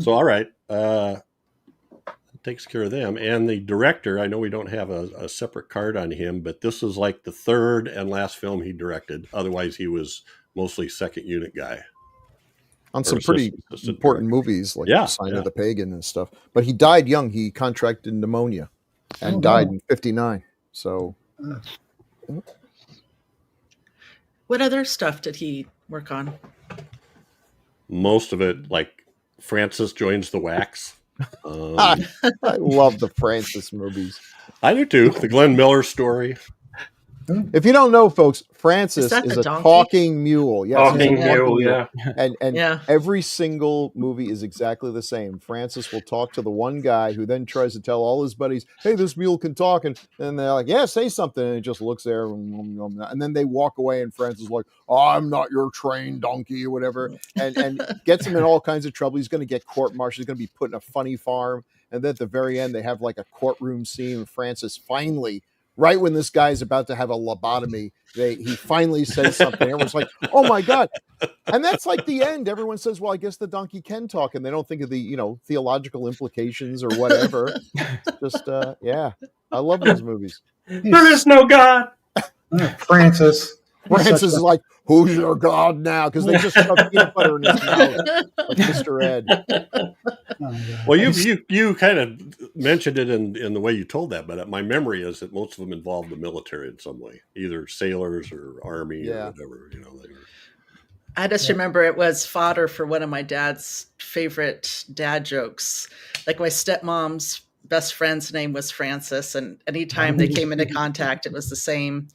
So, all right. Takes care of them. And the director, I know we don't have a separate card on him, but this is like the third and last film he directed. Otherwise, he was mostly second unit guy. On some pretty important movies like Sign of the Pagan and stuff. But he died young. He contracted pneumonia and died in 59. So. What other stuff did he work on? Most of it, like Francis Joins the Wax. I love the Francis movies. I do too. The Glenn Miller story. If you don't know, folks, Francis is a donkey? talking mule. Yes, Talking mule, yeah. And every single movie is exactly the same. Francis will talk to the one guy who then tries to tell all his buddies, hey, this mule can talk. And they're like, yeah, say something. And it just looks there. And then they walk away and Francis is like, oh, I'm not your trained donkey or whatever. And gets him in all kinds of trouble. He's going to get court-martialed. He's going to be put in a funny farm. And then at the very end, they have like a courtroom scene. And Francis finally, right when this guy's about to have a lobotomy, he finally says something. Everyone's like, oh my God. And that's like the end. Everyone says, well, I guess the donkey can talk. And they don't think of the, theological implications or whatever. Just, I love those movies. There is no God. Francis. Francis is like, who's your God now? Because they just shove peanut butter in his mouth, like Mr. Ed. Well, you kind of mentioned it in the way you told that, but my memory is that most of them involved the military in some way, either sailors or army or whatever. I just remember it was fodder for one of my dad's favorite dad jokes. Like my stepmom's best friend's name was Francis, and anytime they came into contact, it was the same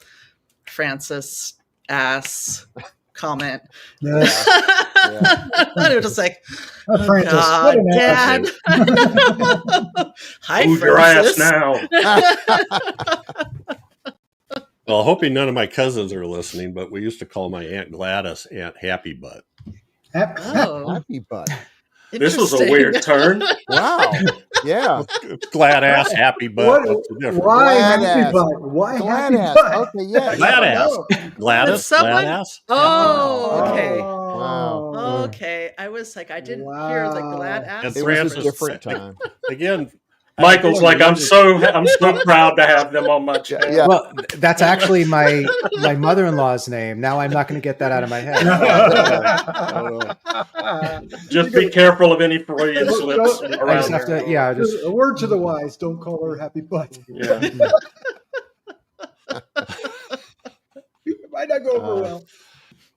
Francis ass comment. Yeah. And it was just like, Francis, God, Dad. Hi, Move your ass now. Well, hoping none of my cousins are listening, but we used to call my Aunt Gladys Aunt Happy Butt. Happy Butt. This was a weird turn. Wow. Yeah. Glad ass, happy butt. What's the difference? Why Glad happy ass. butt? Why Glad happy ass. butt? Okay, yeah. Glad ass. Gladys, glad ass. Oh, okay. Wow. Okay. I was like, I didn't hear the glad ass. And It was Francis, a different time. again, Michael's like, I'm so proud to have them on my channel. Yeah. Well, that's actually my mother-in-law's name. Now I'm not going to get that out of my head. Just be careful of any Freudian slips I around just have there. to, just A word to the wise: don't call her happy butt. Yeah. It might not go over well.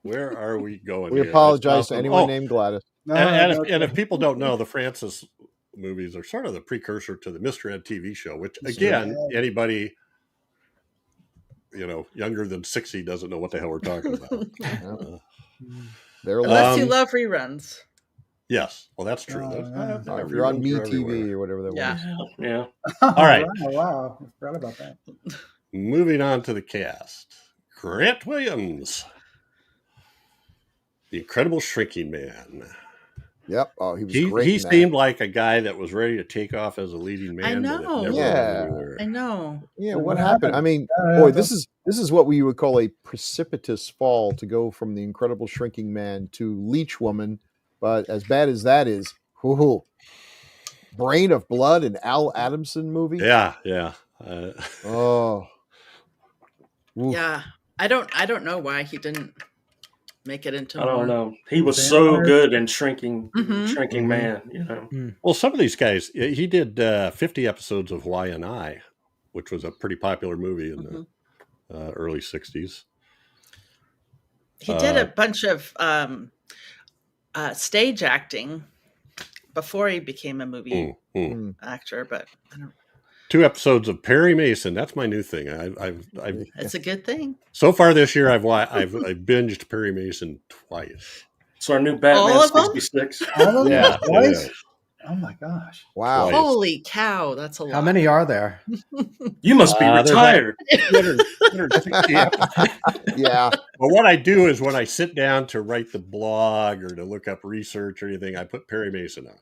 where are we going? We here? apologize to That's anyone awesome. named Gladys. No, And if people don't know, the Francis movies are sort of the precursor to the Mr. Ed TV show, which again, anybody younger than 60 doesn't know what the hell we're talking about. They're Unless you love reruns. Yes. Well, that's true. if you're on Me TV or whatever that Yeah. Yeah. All right. Wow. I forgot about that. Moving on to the cast. Grant Williams. The Incredible Shrinking Man. Yep. Oh, he was great. He seemed like a guy that was ready to take off as a leading man. I know. But it never Yeah. went anywhere. I know. Yeah, what happened? I mean, boy, this is what we would call a precipitous fall to go from the Incredible Shrinking Man to Leech Woman. But as bad as that is, Brain of Blood, an Al Adamson movie. Yeah. Oh. Oof. Yeah. I don't know why he didn't make it into I don't know. He was so good in Shrinking Man, Well, some of these guys, he did 50 episodes of Y&I, which was a pretty popular movie in the early 60s. He did a bunch of stage acting before he became a movie actor, but I don't. 2 episodes of Perry Mason. That's my new thing. I've It's a good thing. so far this year I've binged Perry Mason twice. It's our new Batman All of them? 66. Yeah. Twice? Oh my gosh. Wow. Twice. Holy cow, that's a lot. How many are there? You must be there's retired. 260 episodes. Yeah. Well, what I do is when I sit down to write the blog or to look up research or anything, I put Perry Mason on.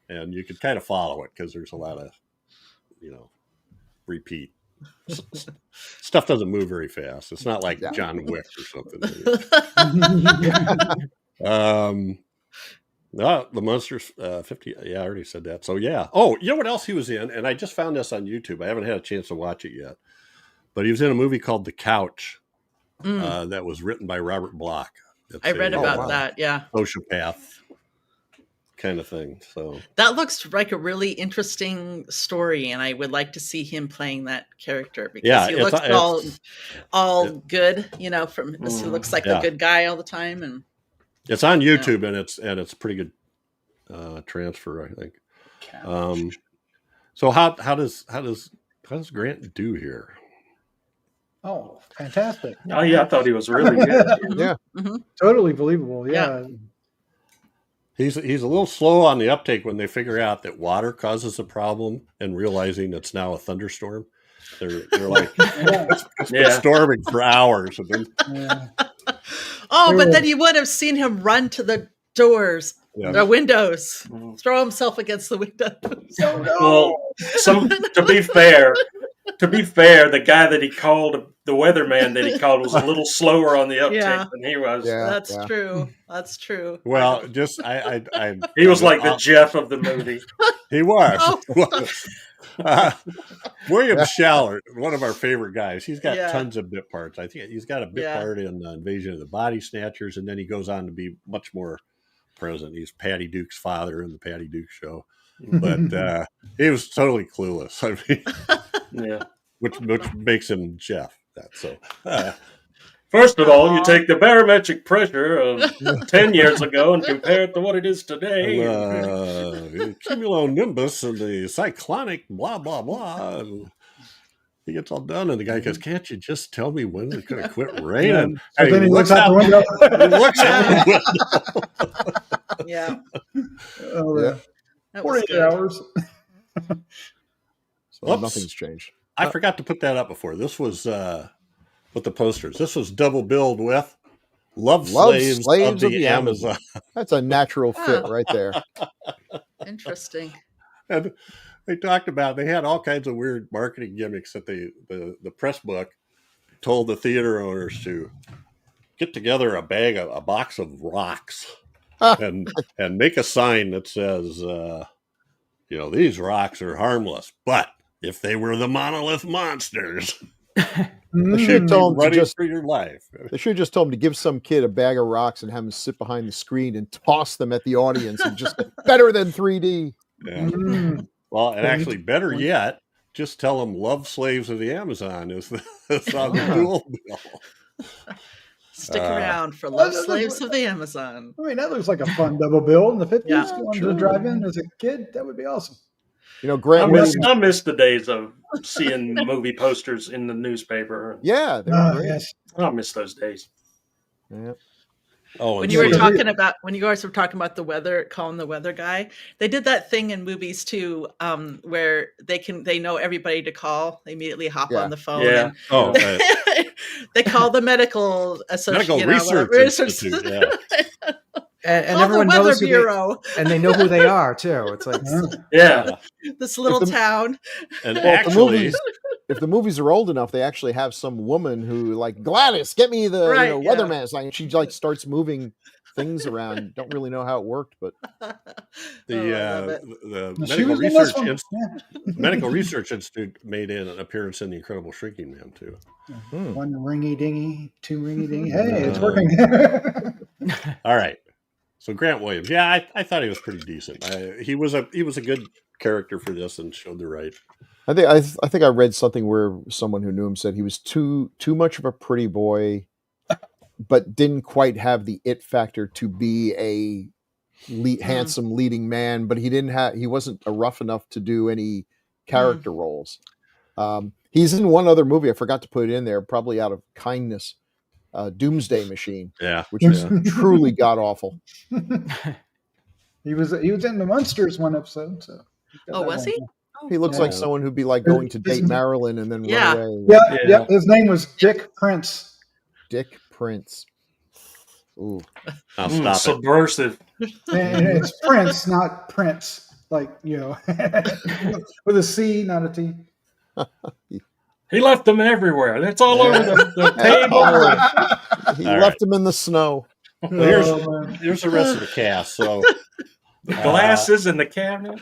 And you can kind of follow it because there's a lot of, repeat. Stuff doesn't move very fast. It's not like John Wick or something. The Monsters 50. Yeah, I already said that. So, yeah. Oh, you know what else he was in? And I just found this on YouTube. I haven't had a chance to watch it yet. But he was in a movie called The Couch that was written by Robert Bloch. I read about that, yeah. Sociopath kind of thing. So that looks like a really interesting story, and I would like to see him playing that character because he looks all good, he looks like a good guy all the time, and it's on YouTube and it's pretty good transfer, I think. So how does Grant do here? Oh, fantastic. Oh yeah, I thought he was really good. Yeah. Totally believable. Yeah. He's a little slow on the uptake when they figure out that water causes a problem and realizing it's now a thunderstorm. They're like, it's been storming for hours. And then, but then you would have seen him run to the doors, the windows, throw himself against the windows. Well, to be fair, the guy that he called, the weatherman that he called, was a little slower on the uptake than he was. Yeah, That's true. That's true. Well, he was like the Jeff of the movie. He was. William Shallert, one of our favorite guys. He's got tons of bit parts. I think he's got a bit part in Invasion of the Body Snatchers, and then he goes on to be much more present. He's Patty Duke's father in the Patty Duke Show, but he was totally clueless. I mean, which makes him Jeff. First of all, you take the barometric pressure of 10 years ago and compare it to what it is today. Cumulonimbus and the cyclonic blah, blah, blah. And he gets all done, and the guy goes, "Can't you just tell me when it's going to quit raining?" So then he looks out the window. He looks out the window. Yeah. That 48 hours. So nothing's changed. I forgot to put that up before. This was with the posters. This was double billed with Love Slaves of the Amazon. That's a natural fit right there. Interesting. And they talked about, they had all kinds of weird marketing gimmicks that the press book told the theater owners to get together a box of rocks and make a sign that says, these rocks are harmless, but if they were the Monolith Monsters, they should tell them running for your life. They should just tell them to give some kid a bag of rocks and have him sit behind the screen and toss them at the audience and just better than 3D. Yeah. Well, and actually, better yet, just tell them "Love Slaves of the Amazon" is on the dual bill. Stick around for Love Slaves of the Amazon. I mean, that looks like a fun double bill in the 50s. Going to the drive-in as a kid, that would be awesome. You know, Grant Williams. I miss the days of seeing movie posters in the newspaper. Yeah, they were great. Yes. I miss those days. Yeah. Oh, When and you were see- talking about when you guys were talking about the weather, calling the weather guy, they did that thing in movies too, where they know everybody to call. They immediately hop Yeah. on the phone. Yeah. And oh, they call the medical Medical association, Research Institute. Yeah. And call the everyone Weather knows who Bureau. and they know who they are too. It's like Yeah. This little town. And Well, actually, if the movies are old enough, they actually have some woman who, like, Gladys, get me the Right, weather yeah. mask. Like, she like starts moving things around. Don't really know how it worked, but the I love it. the She medical was in this research one. Inst- Medical Research Institute made an appearance in The Incredible Shrinking Man too. Yeah. One ringy dingy, two ringy dingy. Hey, it's Uh, working. All right. So Grant Williams, yeah, I thought he was pretty decent. He was a good character for this and showed the right. I think I read something where someone who knew him said he was too much of a pretty boy, but didn't quite have the it factor to be a handsome leading man. But he wasn't rough enough to do any character roles. He's in one other movie. I forgot to put it in there, probably out of kindness. Doomsday Machine, Yeah. which is truly god awful. He was in the Monsters one episode. So Oh, was he? He looks Yeah. like someone who'd be like going to date Marilyn and then Yeah. run away. Yeah, Yeah. yeah. His name was Dick Prince. Dick Prince. Ooh. I'll stop it. Subversive. And it's Prince, not Prince. Like, with a C, not a T. He left them everywhere. That's all over the table. He All left him in the snow. Well, man. here's the rest of the cast. So The glasses in the cabinet.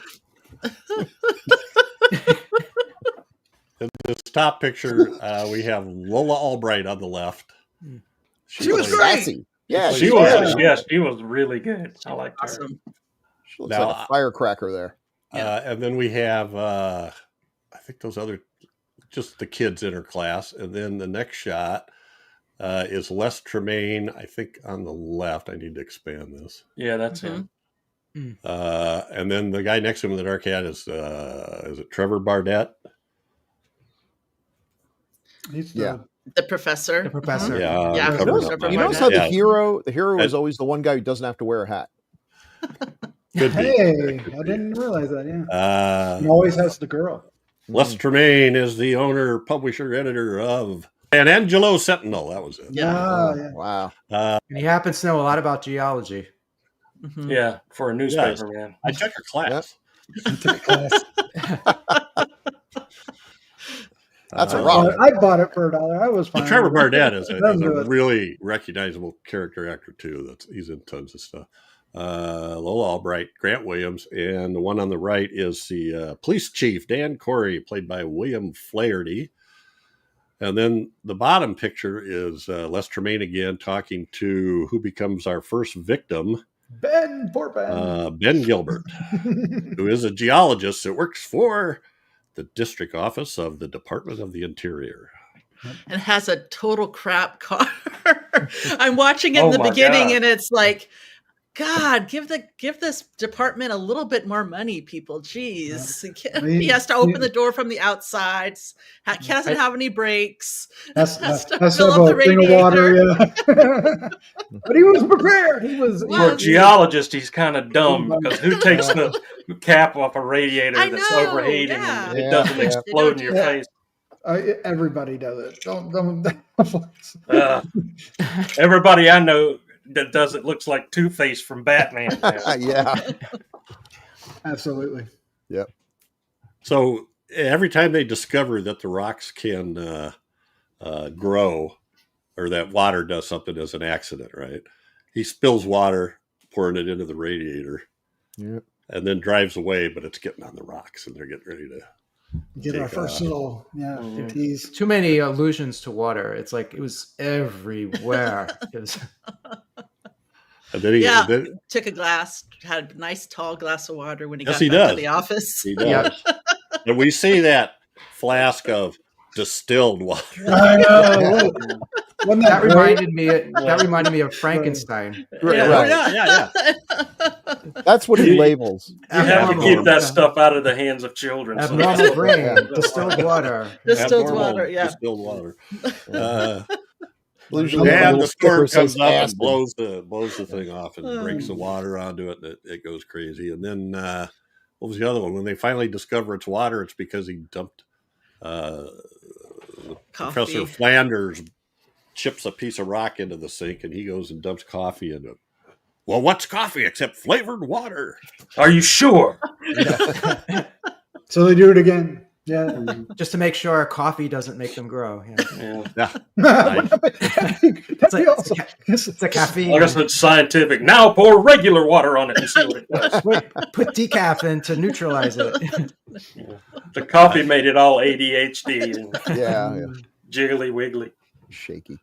in this top picture, we have Lola Albright on the left. She was plays- sassy. Yeah, She was, yes, she was really good. I liked her. Awesome. She looks Now, like a firecracker there. and then we have, I think those other, just the kids in her class. And then the next shot is Les Tremaine, I think on the left. I need to expand this. Yeah, that's him. And then the guy next to him in the dark hat is it Trevor Bardette? He's Yeah. The professor. the professor. Mhm. Yeah. Yeah. covered Notice- up Trevor my- You notice how Yeah. the hero is And- always the one guy who doesn't have to wear a hat. Could be. Hey, I didn't realize that. Yeah, he Uh, always has the girl. Les Tremaine is the owner, publisher, editor of San Angelo Sentinel. That was it. Yeah. Yeah. Wow. And he happens to know a lot about geology. Mhm. Yeah, for a newspaper man. I took her class. That's a Uh, rock. I bought it for $1. I was fine. Well, Trevor with it. Bardette is Doesn't do a it. really recognizable character actor too. He's in tons of stuff. Lola Albright, Grant Williams, and the one on the right is the police chief Dan Corey, played by William Flaherty. And then the bottom picture is Les Tremaine again talking to who becomes our first victim, Ben Portman. Ben Gilbert, who is a geologist that works for the district office of the Department of the Interior. And has a total crap car. I'm watching it in Oh the my beginning God. and it's like, God, give this department a little bit more money, people. Jeez. He has to open the door from the outside. He doesn't have any brakes. That's has to that's fill up a the thing of water. radiator. Yeah. But he was prepared. He was. For a geologist, he's kind of dumb because who takes the cap off a radiator I that's know, overheating yeah. and it Yeah, doesn't yeah. explode in your Yeah. face? Everybody does it. Don't. Everybody I know that does it looks like Two-Face from Batman. Yeah. Absolutely. So every time they discover that the rocks can grow or that water does something as an accident, right? He spills water, pouring it into the radiator, Yep. and then drives away, but it's getting on the rocks and they're getting ready to. Get our Take first off. little Mhm. tease. Too many allusions to water. It's like it was everywhere. It was, And then he, Yeah. then Took a glass, had a nice tall glass of water when he Yes, got he back does. to the office. he does. And we see that flask of distilled water. I know. Wasn't That great? reminded me of Frankenstein. Yeah. That's what he labels. You have to Abnormal. keep that stuff out of the hands of children. Abnormal brain, distilled water. Distilled Abnormal water, yeah. Distilled water. Usually And little the storm sticker says comes up and acid. blows the thing off and breaks the water onto it, and it goes crazy. And then what was the other one? When they finally discover it's water, it's because he dumped Professor Flanders chips a piece of rock into the sink, and he goes and dumps coffee into it. Well, what's coffee except flavored water? Are you sure? So they do it again. Yeah. Just to make sure coffee doesn't make them grow. Yeah. Yeah. That'd be awesome. It's a caffeine. I guess it's scientific. Now pour regular water on it and see what it does. Put decaf in to neutralize it. The coffee made it all ADHD and Yeah. jiggly wiggly. Shaky.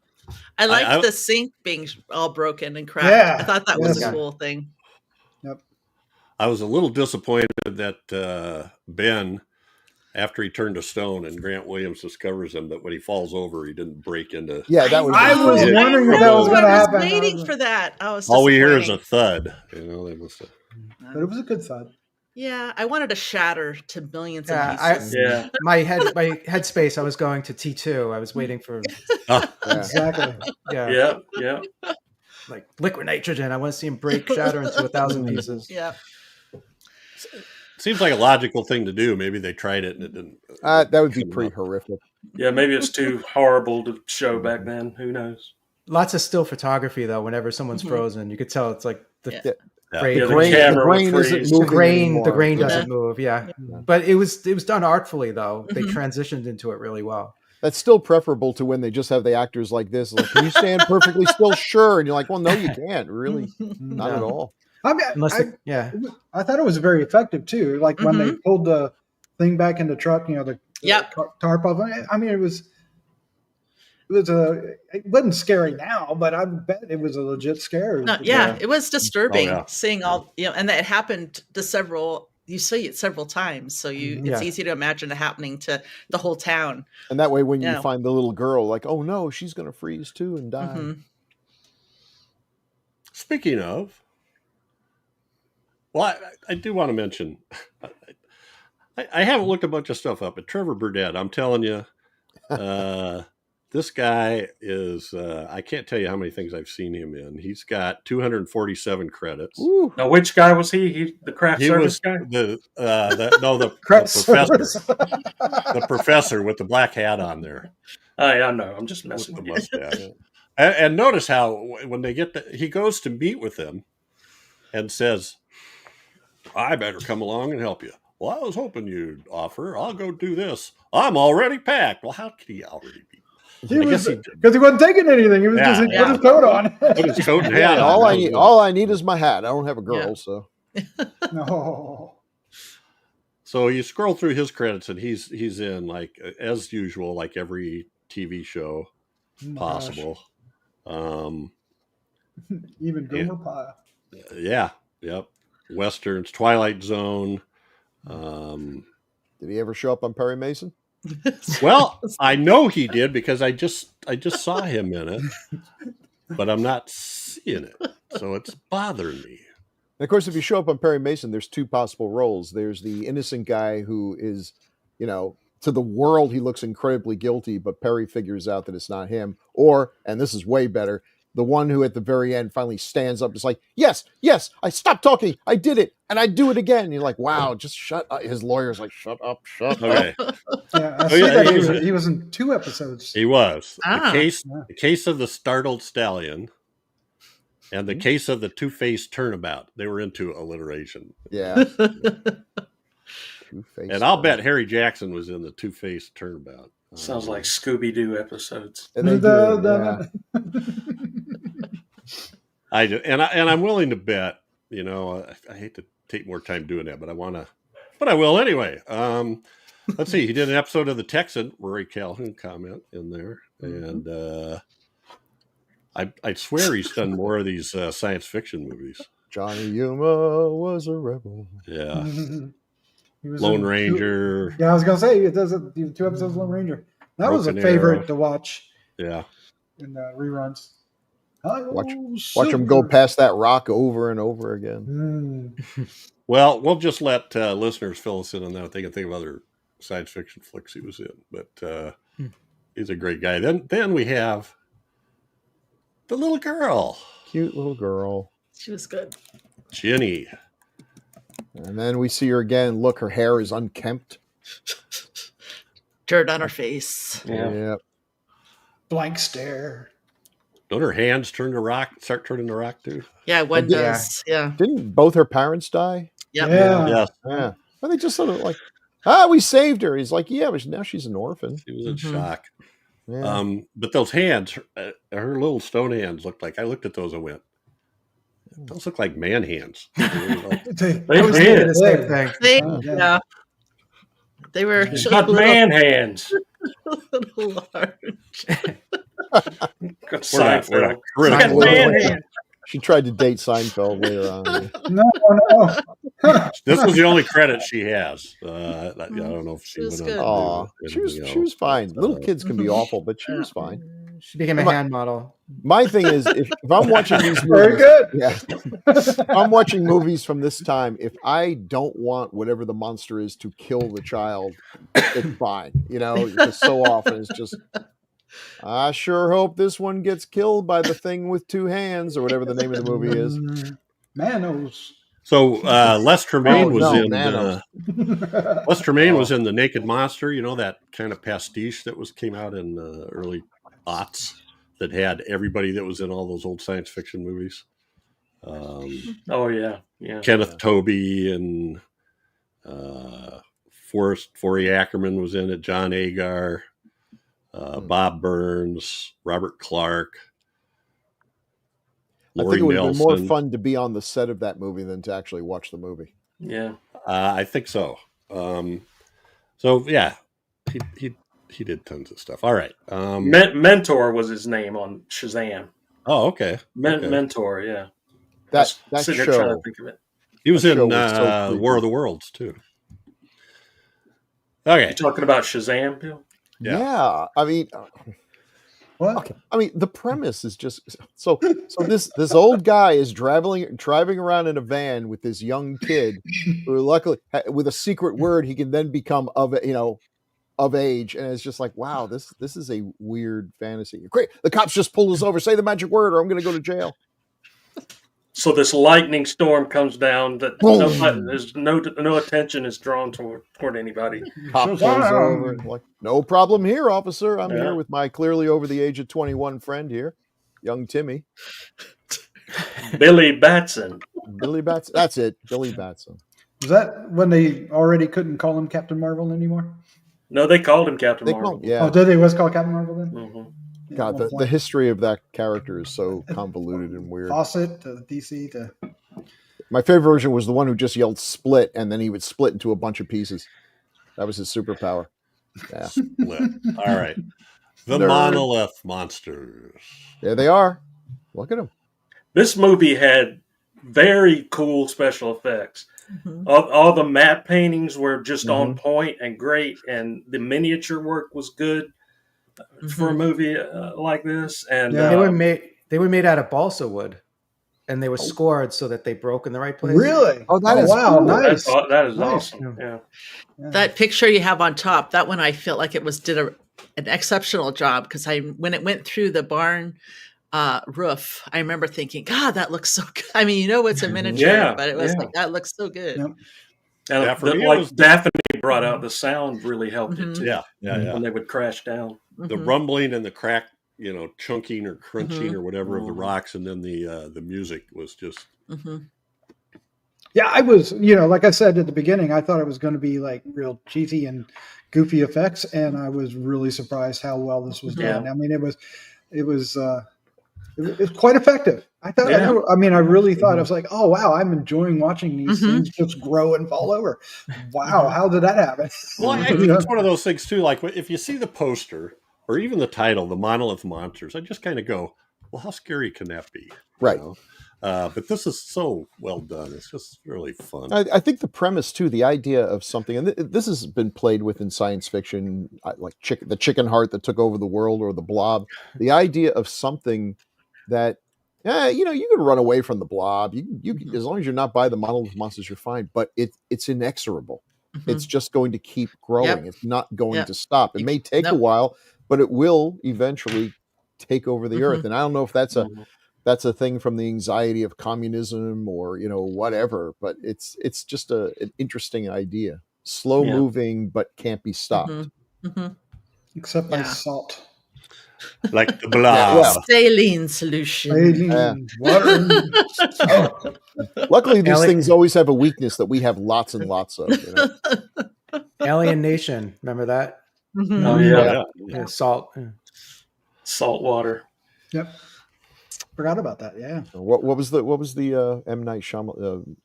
I liked I- the sink being all broken and cracked. Yeah. I thought that was Yes. a cool thing. I was a little disappointed that Ben, after he turned to stone and Grant Williams discovers him, that when he falls over, he didn't break into. Yeah, that was. I was Yeah. wondering if that was going to I was happen. waiting for that. I was All we hear is a disappointed. thud. They must have. But it was a good thud. Yeah, I wanted to shatter to millions Yeah, of pieces. Yeah. my headspace. I was going to T2. I was waiting for Yeah. Exactly. Yeah. like liquid nitrogen. I want to see him break, shatter into 1,000 pieces. Yeah. Seems like a logical thing to do. Maybe they tried it and it didn't. That would be pretty horrific. Yeah, maybe it's too horrible to show back then. Who knows? Lots of still photography though. Whenever someone's Mhm. frozen, you could tell it's like the Yeah. grain. Yeah, the Grain- camera the grain would isn't freeze. moving The anymore. grain Yeah. doesn't move. Yeah. But it was done artfully though. They transitioned into it really well. That's still preferable to when they just have the actors like this. Like, can you stand perfectly still? Sure. And you're like, well, no, you can't. Really, not at all. I mean, Unless I thought it was very effective too. Like when they pulled the thing back in the truck, the Yep. tarp off. I mean, it wasn't scary now, but I bet it was a legit scare. No, yeah, it was disturbing Oh, yeah. seeing all, and that it happened to several. You see it several times, so it's easy to imagine it happening to the whole town. And that way, when you Yeah. find the little girl, like, oh no, she's going to freeze too and die. Mhm. Speaking of, well, I do want to mention, I haven't looked a bunch of stuff up, but Trevor Burdett, I'm telling you, this guy is, I can't tell you how many things I've seen him in. He's got 247 credits. Ooh. Now, which guy was he? The craft He service was guy? the Craft professor, service. the professor with the black hat on there. I know. I'm just With messing the with you. mustache. And notice how when they he goes to meet with them and says, I better come along and help you. Well, I was hoping you'd offer. I'll go do this. I'm already packed. Well, how could he already be? Because he wasn't taking anything. He was Yeah. just he put his coat on. Put his coat and hat Yeah, on. all I need is my hat. I don't have a girl, so No. So you scroll through his credits, and he's in, like, as usual, like every TV show possible. Even Gomer Pyle. Yeah. Yep. Westerns, Twilight Zone. did he ever show up on Perry Mason? Well, I know he did because I just saw him in it, but I'm not seeing it, so it's bothering me. And of course, if you show up on Perry Mason, there's two possible roles. There's the innocent guy who is, to the world, he looks incredibly guilty, but Perry figures out that it's not him. Or, and this is way better, the one who at the very end finally stands up. It's like, yes, I stopped talking. I did it. And I do it again. And you're like, wow, just shut up. His lawyer's like, shut up. Okay. Yeah, I Oh, see yeah, that he was in 2 episodes. He was. Ah. The case of the startled stallion and the case of the two-faced turnabout. They were into alliteration. Yeah. And I'll bet Harry Jackson was in the two-faced turnabout. Sounds like Scooby-Doo episodes. And they do, yeah. I'm willing to bet, I hate to take more time doing that, but I will anyway. Let's see. He did an episode of The Texan, Rory Calhoun comment in there. And I swear he's done more of these science fiction movies. Johnny Yuma was a rebel. Yeah. He was Lone in Ranger. Yeah, I was gonna say it does 2 episodes of Lone Ranger. That was a Broken favorite Arrow. to watch. Yeah. in the reruns. Hello, Watch them go Silver. past that rock over and over again. Well, we'll just let listeners fill us in on that. They can think of other science fiction flicks he was in, but he's a great guy. Then we have the little girl, Cute little girl. She was good. Ginny. And then we see her again. Look, her hair is unkempt. Dirt on her face. Yeah. Blank stare. Don't her hands start turning to rock too? Yeah, one Yeah. does. Yeah. Didn't both her parents die? Yep. Yeah. Yes. Yeah. Well, they just sort of like, we saved her. He's like, yeah, but now she's an orphan. She was in shock. Yeah. But those hands, her little stone hands looked like, I looked at those and went, those look like man hands. I was thinking the same thing. Yeah. They were She's just got a little, man hands. little large. Seinfeld. We're not She's got man hands. She tried to date Seinfeld later on. No. This was the only credit she has. I don't know if she was went good. on. Oh, she was fine. Little kids can be awful, but she was fine. She became a hand model. My thing is, if I'm watching these movies, Very good. yeah, if I'm watching movies from this time. If I don't want whatever the monster is to kill the child, it's fine. Because so often it's just, I sure hope this one gets killed by the thing with two hands or whatever the name of the movie is. Manos. So Les Tremaine was in Nanos. Les Tremaine was in The Naked Monster. You know, that kind of pastiche that came out in early aughts that had everybody that was in all those old science fiction movies. Oh yeah. Kenneth Tobey and Forrest Ackerman was in it. John Agar, Bob Burns, Robert Clark. I think it would have been more fun to be on the set of that movie than to actually watch the movie. Yeah. I think so. So yeah, he did tons of stuff. All right. Mentor was his name on Shazam. Oh, okay. Mentor, yeah. That Sitting there trying show. to think of it. He was in was so creepy. War of the Worlds too. Okay. You talking about Shazam, Bill? Yeah. I mean, What? okay. I mean, the premise is just so. This old guy is driving around in a van with this young kid, who luckily with a secret word he can then become of age, and it's just like, wow, this is a weird fantasy. Great, the cops just pulled us over. Say the magic word, or I'm going to go to jail. So this lightning storm comes down that there's no attention is drawn toward anybody. Cop pulls over, like, no problem here, officer. I'm here with my clearly over the age of 21 friend here, young Timmy. Billy Batson. Billy Batson. That's it, Billy Batson. Was that when they already couldn't call him Captain Marvel anymore? No, they called him Captain Marvel. Yeah. Oh, did they? Was called Captain Marvel then? Mm-hmm. Yeah, God, the history of that character is so convoluted and weird. Fawcett to DC to. My favorite version was the one who just yelled "split" and then he would split into a bunch of pieces. That was his superpower. Yeah. Split. All right. The Nerd. Monolith Monsters. There they are. Look at them. This movie had very cool special effects. Mhm. All the matte paintings were just on point and great, and the miniature work was good for a movie like this. And Yeah. They were made out of balsa wood, and they were scored so that they broke in the right place. Really? Oh, that is wow! cool. Nice. that is Nice. awesome. Yeah. That picture you have on top, that one I felt like it did an exceptional job, because when it went through the barn roof, I remember thinking, God, that looks so good. I mean, it's a miniature, but it was like, that looks so good. Yep. And for me, like Daphne brought out, the sound really helped it too. Yeah. When they would crash down. The rumbling and the crack, chunking or crunching or whatever of the rocks, and then the music was just. Yeah, I was, like I said at the beginning, I thought it was going to be like real cheesy and goofy effects, and I was really surprised how well this was done. I mean, it was quite effective. I thought. Yeah. I really thought, I was like, oh wow, I'm enjoying watching these things just grow and fall over. Wow, how did that happen? Well, I think it's one of those things too. Like if you see the poster or even the title, "The Monolith Monsters," I just kind of go, "Well, how scary can that be?" Right. But this is so well done. It's just really fun. I think the premise too, the idea of something, and this has been played with in science fiction, like the chicken heart that took over the world, or the blob. The idea of something that, you can run away from the blob. You as long as you're not by the monolith monsters, you're fine. But it's inexorable. It's just going to keep growing. Yep. It's not going Yep. to stop. It may take a while, but it will eventually take over the earth. And I don't know if that's a thing from the anxiety of communism or whatever, but it's just an interesting idea. Slow moving, but can't be stopped. Except by salt. Like the blob. Saline solution. Water. Luckily, these things always have a weakness that we have lots and lots of. Alien Nation, remember that? Oh yeah. Salt. Salt water. Yep. Forgot about that. Yeah. What was the M. Night Shyamalan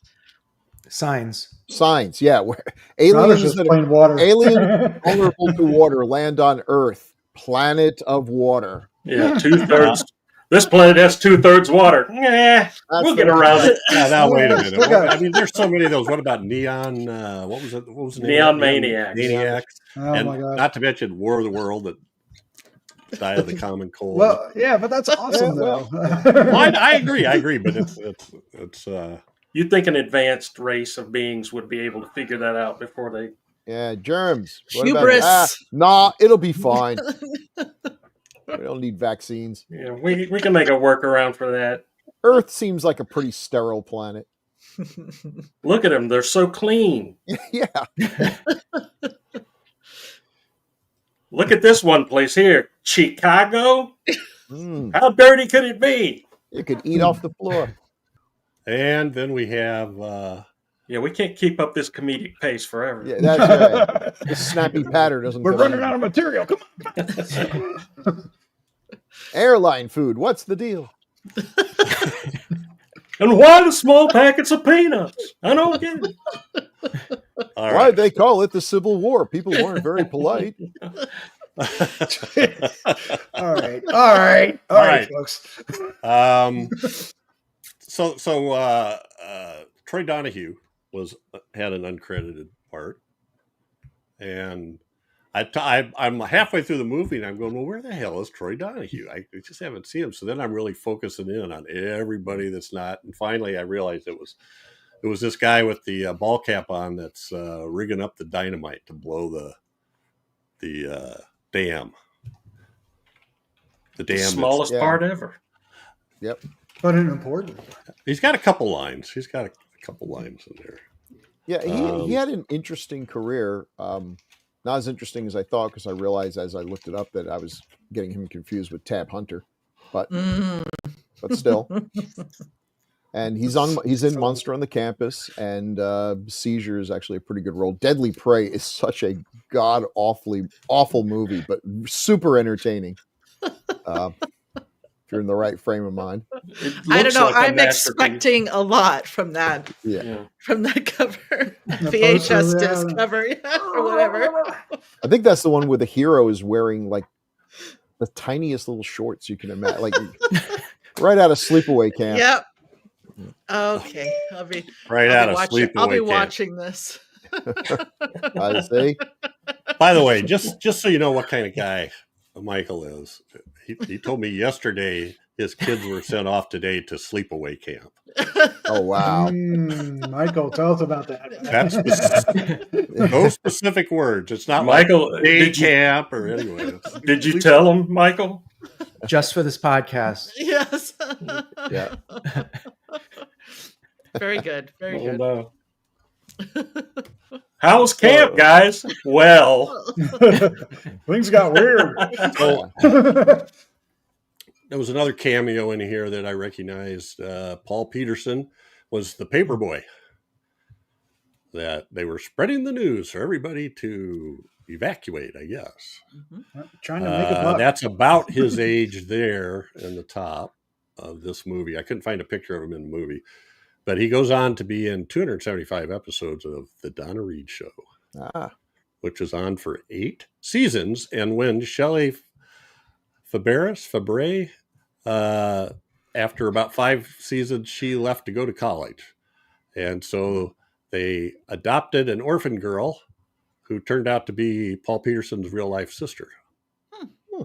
Signs? Yeah, where aliens water. Alien vulnerable to water land on Earth. Planet of water. Yeah, 2/3. This planet has 2/3 water. We'll get around it. Now wait a minute. I mean, there's so many of those. What about Neon? What was it? What was the name? Neon Maniacs. Maniacs. Oh and my God. not to mention War of the World that died of the common cold. Well, yeah, but that's awesome though. I agree, but it's You'd think an advanced race of beings would be able to figure that out before they. Yeah, germs. Hubris. Nah, it'll be fine. We don't need vaccines. Yeah, we can make a workaround for that. Earth seems like a pretty sterile planet. Look at them; they're so clean. Yeah. Look at this one place here, Chicago. How dirty could it be? You could eat off the floor. And then we have. Yeah, we can't keep up this comedic pace forever. Yeah, that's right. This snappy patter doesn't. We're running out of material. Come on. Airline food. What's the deal? And why the small packets of peanuts? I don't get it. Why'd they call it the Civil War? People weren't very polite. All right, folks. So Troy Donahue had an uncredited part, and I'm halfway through the movie and I'm going, well, where the hell is Troy Donahue? I just haven't seen him. So then I'm really focusing in on everybody that's not, and finally I realized it was this guy with the ball cap on that's rigging up the dynamite to blow the dam. The smallest part ever. Yep. But an important. He's got a couple lines. He's got a couple lines in there. Yeah, he had an interesting career. Not as interesting as I thought, because I realized as I looked it up that I was getting him confused with Tab Hunter, but still. And he's in Monster on the Campus, and Seizure is actually a pretty good role. Deadly Prey is such a god awful movie, but super entertaining. If you're in the right frame of mind. I don't know. Like I'm expecting a lot from that. Yeah. From that cover, VHS disc cover, or whatever. I think that's the one where the hero is wearing like the tiniest little shorts you can imagine, like right out of Sleepaway Camp. Yep. Okay, I'll be watching this. I see. By the way, just so you know what kind of guy Michael is, he told me yesterday his kids were sent off today to sleepaway camp. Oh wow, Michael, tell us about that. That's no specific words. It's not Michael like day camp or anyway. Did you tell him, Michael? Just for this podcast. Yes. Yeah. Very good. Very good. No. How was camp, guys? Well, things got weird. There was another cameo in here that I recognized. Paul Peterson was the paperboy. That they were spreading the news for everybody to evacuate, I guess. Trying to make a buck. That's about his age there in the top of this movie. I couldn't find a picture of him in the movie. But he goes on to be in 275 episodes of The Donna Reed Show, which was on for 8 seasons. And when Shelley Fabre after about 5 seasons, she left to go to college. And so they adopted an orphan girl who turned out to be Paul Peterson's real life sister.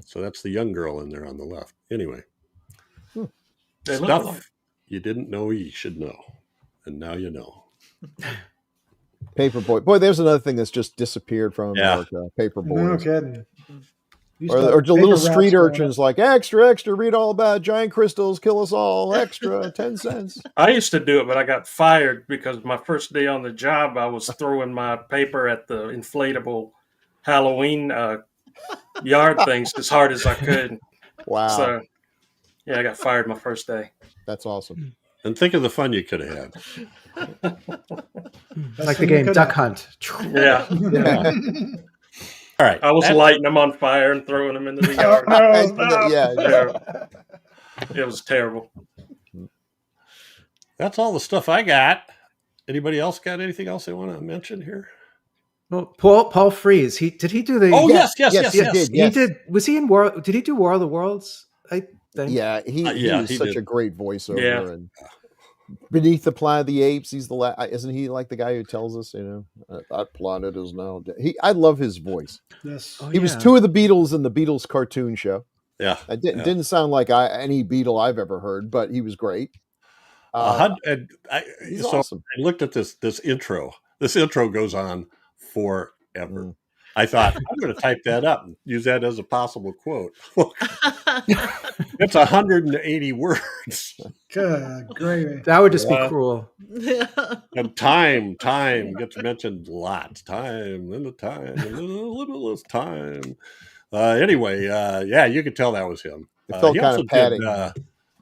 So that's the young girl in there on the left. Anyway, They look alike. stuff you didn't know you should know. And now you know. Paperboy. Boy, there's another thing that's just disappeared from Yeah. America. Paperboy. No kidding. Used to Or have the little paper street routes urchins like, extra, extra, read all about giant crystals, kill us all, extra, 10 cents. I used to do it, but I got fired because my first day on the job, I was throwing my paper at the inflatable Halloween yard things as hard as I could. Wow. So, yeah, I got fired my first day. That's awesome. And think of the fun you could have had. Like the game Duck Hunt. Yeah. Yeah. All right. I was lighting them on fire and throwing them into the yard. Yeah. It was terrible. That's all the stuff I got. Anybody else got anything else they want to mention here? Well, Paul Frees. Did he do the? Oh, yes. He did. He did. Was he in War? Did he do War of the Worlds? I think. Yeah, he Yeah, was he such did. a great voiceover. Yeah. And Beneath the Planet of the Apes, he's the isn't he like the guy who tells us, that planet is now dead. I love his voice. Yes. Oh, He was yeah. two of the Beatles in the Beatles cartoon show. Yeah. It didn't sound like any Beatle I've ever heard, but he was great. He's So awesome. I looked at this intro. This intro goes on forever. I thought, I'm going to type that up and use that as a possible quote. It's 180 words. Good gravy. That would just Yeah. be cruel. And time gets mentioned lots. Time, and the little is time. Anyway, you could tell that was him. It felt He kind also of padding.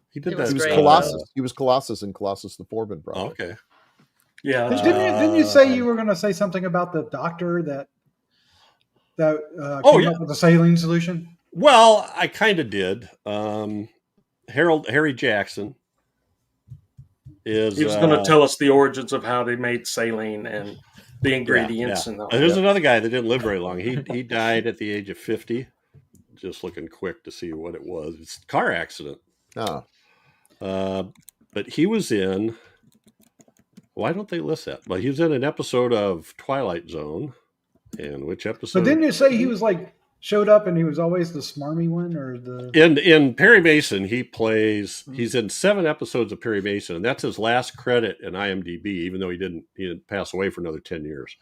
he did It that. was He was great. Colossus. He was Colossus in Colossus the Foreman Oh, Project. okay. Yeah. Didn't you say you were going to say something about the doctor that came up with the saline solution? Well, I kind of did. Harry Jackson is. He was going to tell us the origins of how they made saline and the ingredients. Yeah. And all There's that. another guy that didn't live very long. He died at the age of 50. Just looking quick to see what it was. It's a car accident. Oh. But he was in. Why don't they list that? Well, he was in an episode of Twilight Zone. And which episode? But didn't you say he was showed up and he was always the smarmy one, or the? In Perry Mason, he's in 7 episodes of Perry Mason, and that's his last credit in IMDb, even though he didn't pass away for another 10 years.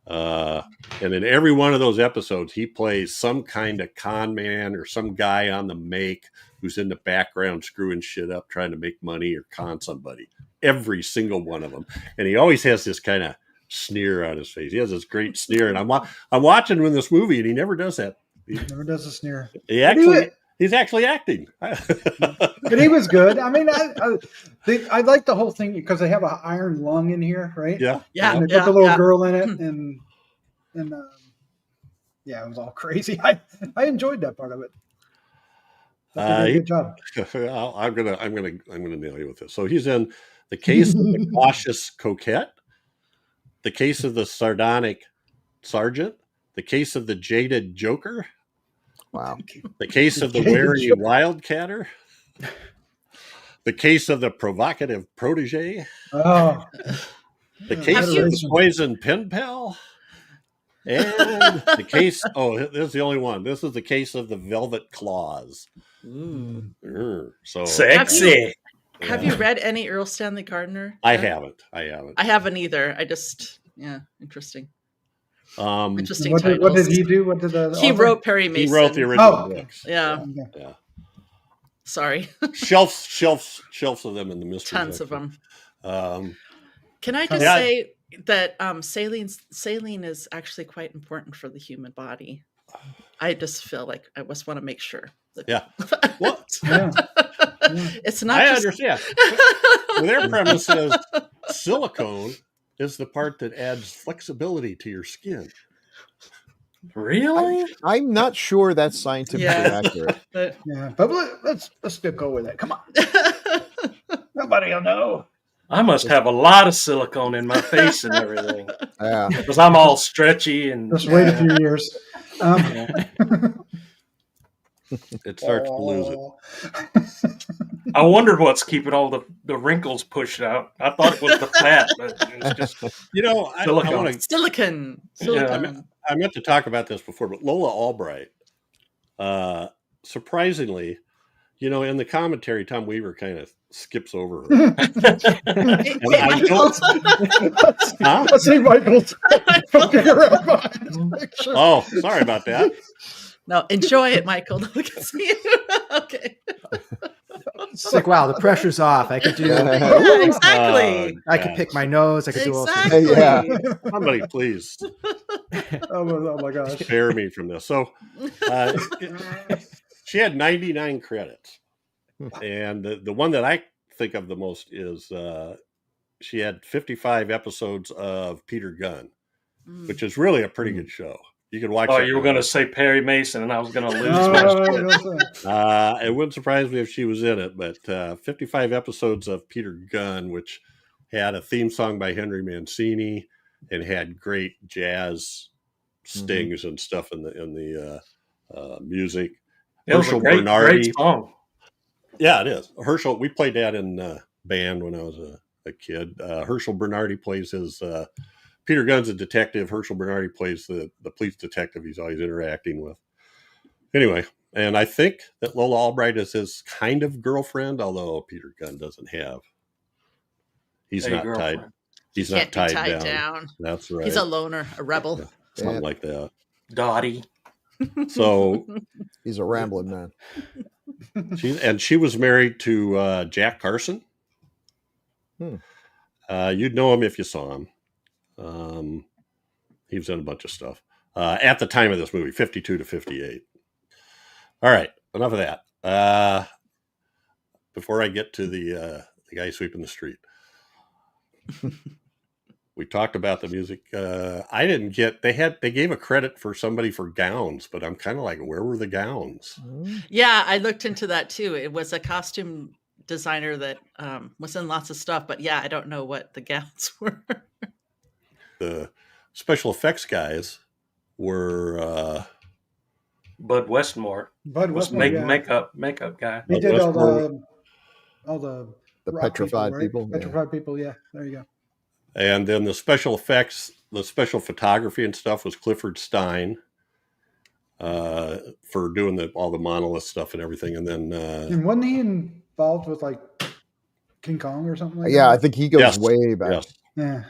And in every one of those episodes, he plays some kind of con man or some guy on the make who's in the background screwing shit up, trying to make money or con somebody. Every single one of them. And he always has this kind of sneer on his face. He has this great sneer, and I'm watching him in this movie, and he never does that. Never does a sneer. He's actually acting. But he was good. I mean, I like the whole thing because they have an iron lung in here, right? Yeah. Yeah. And they put the little girl in it, and it was all crazy. I enjoyed that part of it. They did a good job. I'm gonna nail you with this. So he's in The Case of the Cautious Coquette, The Case of the Sardonic Sergeant, The Case of the Jaded Joker, Wow. The Case of the Wary Wildcatter, The Case of the Provocative Protege, Oh, The Case of the alliteration. Poison Pen Pal, and the case. Oh, this is the only one. This is The Case of the Velvet Claws. So Sexy. Have you read any Earl Stanley Gardner? I yet? haven't. I haven't either. I just interesting. Interesting what titles. did he do? What did the He author? wrote Perry He Mason. wrote the original Oh. books. Yeah. Yeah. Sorry. Shelves of them in the mystery. Tons of section. them. Can I just Yeah. say that saline is actually quite important for the human body? I just feel like I just want to make sure. That Yeah. Well, Yeah. it's not I just understand. Well, their premise is silicone is the part that adds flexibility to your skin. Really? I'm not sure that's scientifically Yeah. accurate. but Yeah, but let's still go with it. Come on, nobody will know. I must have a lot of silicone in my face and everything Yeah. because I'm all stretchy and Just wait a few years. It starts to lose it. I wondered what's keeping all the wrinkles pushed out. I thought it was the fat, but it's just I silicone. want to. Silicon. I meant to talk about this before, but Lola Albright, surprisingly, in the commentary, Tom Weaver kind of skips over her. Let's see Michael's poking around behind his picture. Oh, sorry about that. No, enjoy it, Michael. Look at you. Okay. It's like, wow, the pressure's off. I could do. Yeah, exactly. I could pick my nose. I could do all sorts. Exactly. Yeah. Somebody, please Oh my gosh. spare me from this. So, she had 99 credits, and the one that I think of the most is she had 55 episodes of Peter Gunn, which is really a pretty good show. You could watch. Oh, it you were going to say Perry Mason, and I was going to lose my shit. It wouldn't surprise me if she was in it, but 55 episodes of Peter Gunn, which had a theme song by Henry Mancini and had great jazz stings and stuff in the music. It was a great song. Yeah, it is. Herschel, we played that in band when I was a kid. Herschel Bernardi plays his. Peter Gunn's a detective. Herschel Bernardi plays the police detective he's always interacting with. Anyway, and I think that Lola Albright is his kind of girlfriend, although Peter Gunn doesn't have. He's not tied. He's not tied down. That's right. He's a loner, a rebel. Yeah, something like that. Dottie. So he's a rambling man. She was married to Jack Carson. You'd know him if you saw him. He was in a bunch of stuff at the time of this movie, 52 to 58. All right, enough of that. Before I get to the guy sweeping the street, we talked about the music. I didn't get. They gave a credit for somebody for gowns, but I'm kind of like, where were the gowns? Yeah, I looked into that too. It was a costume designer that was in lots of stuff, but yeah, I don't know what the gowns were. The special effects guys were Bud Westmore. Bud Westmore, makeup guy. He did all the petrified people. Petrified people, yeah. There you go. And then the special effects, the special photography and stuff was Clifford Stein for doing all the monolith stuff and everything. And then and wasn't he involved with like King Kong or something like that? Yeah, I think he goes way back. Yes. Yeah.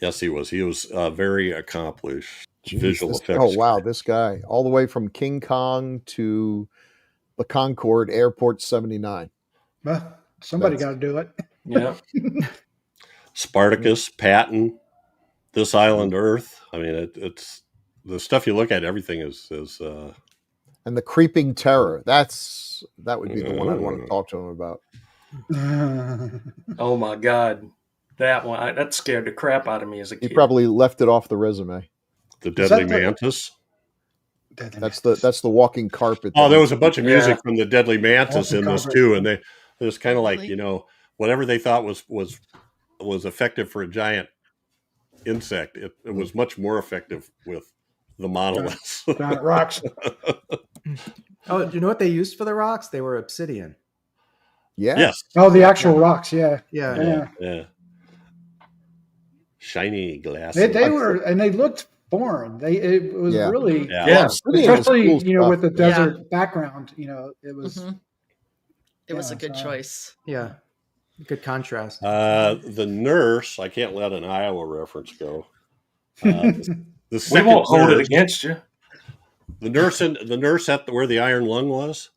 Yes, he was. He was very accomplished visual effects. Oh, wow. This guy, all the way from King Kong to the Concorde Airport 79. Well, somebody got to do it. Yeah. Spartacus, Patton, This Island Earth. I mean, it's the stuff you look at. Everything is. And the Creeping Terror. That would be the one I'd want to talk to him about. Oh my God. That one, that scared the crap out of me as a kid. He probably left it off the resume. The Deadly Mantis. That's the walking carpet. Oh, there was a bunch of music from the Deadly Mantis in this too, and it was kind of like, whatever they thought was effective for a giant insect, it was much more effective with the monoliths. Giant rocks. Oh, do you know what they used for the rocks? They were obsidian. Yeah. Yes. Oh, the actual rocks. Yeah. Yeah. Shiny glass. They were, and they looked foreign. It was really, especially with the desert background. It was. It was a good choice. Yeah, good contrast. The nurse. I can't let an Iowa reference go. We won't hold it against you. The nurse at where the Iron Lung was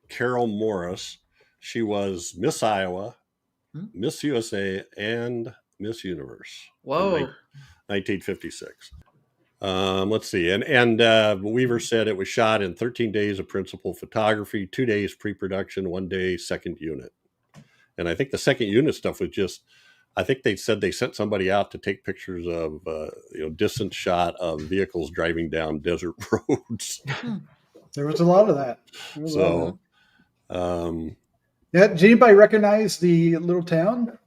Carol Morris. She was Miss Iowa, Miss USA, and Miss Universe. Whoa. 1956. Let's see. And Weaver said it was shot in 13 days of principal photography, 2 days pre-production, 1 day second unit. And I think the second unit stuff was just, I think they said they sent somebody out to take pictures of, distant shot of vehicles driving down desert roads. There was a lot of that. Did anybody recognize the little town?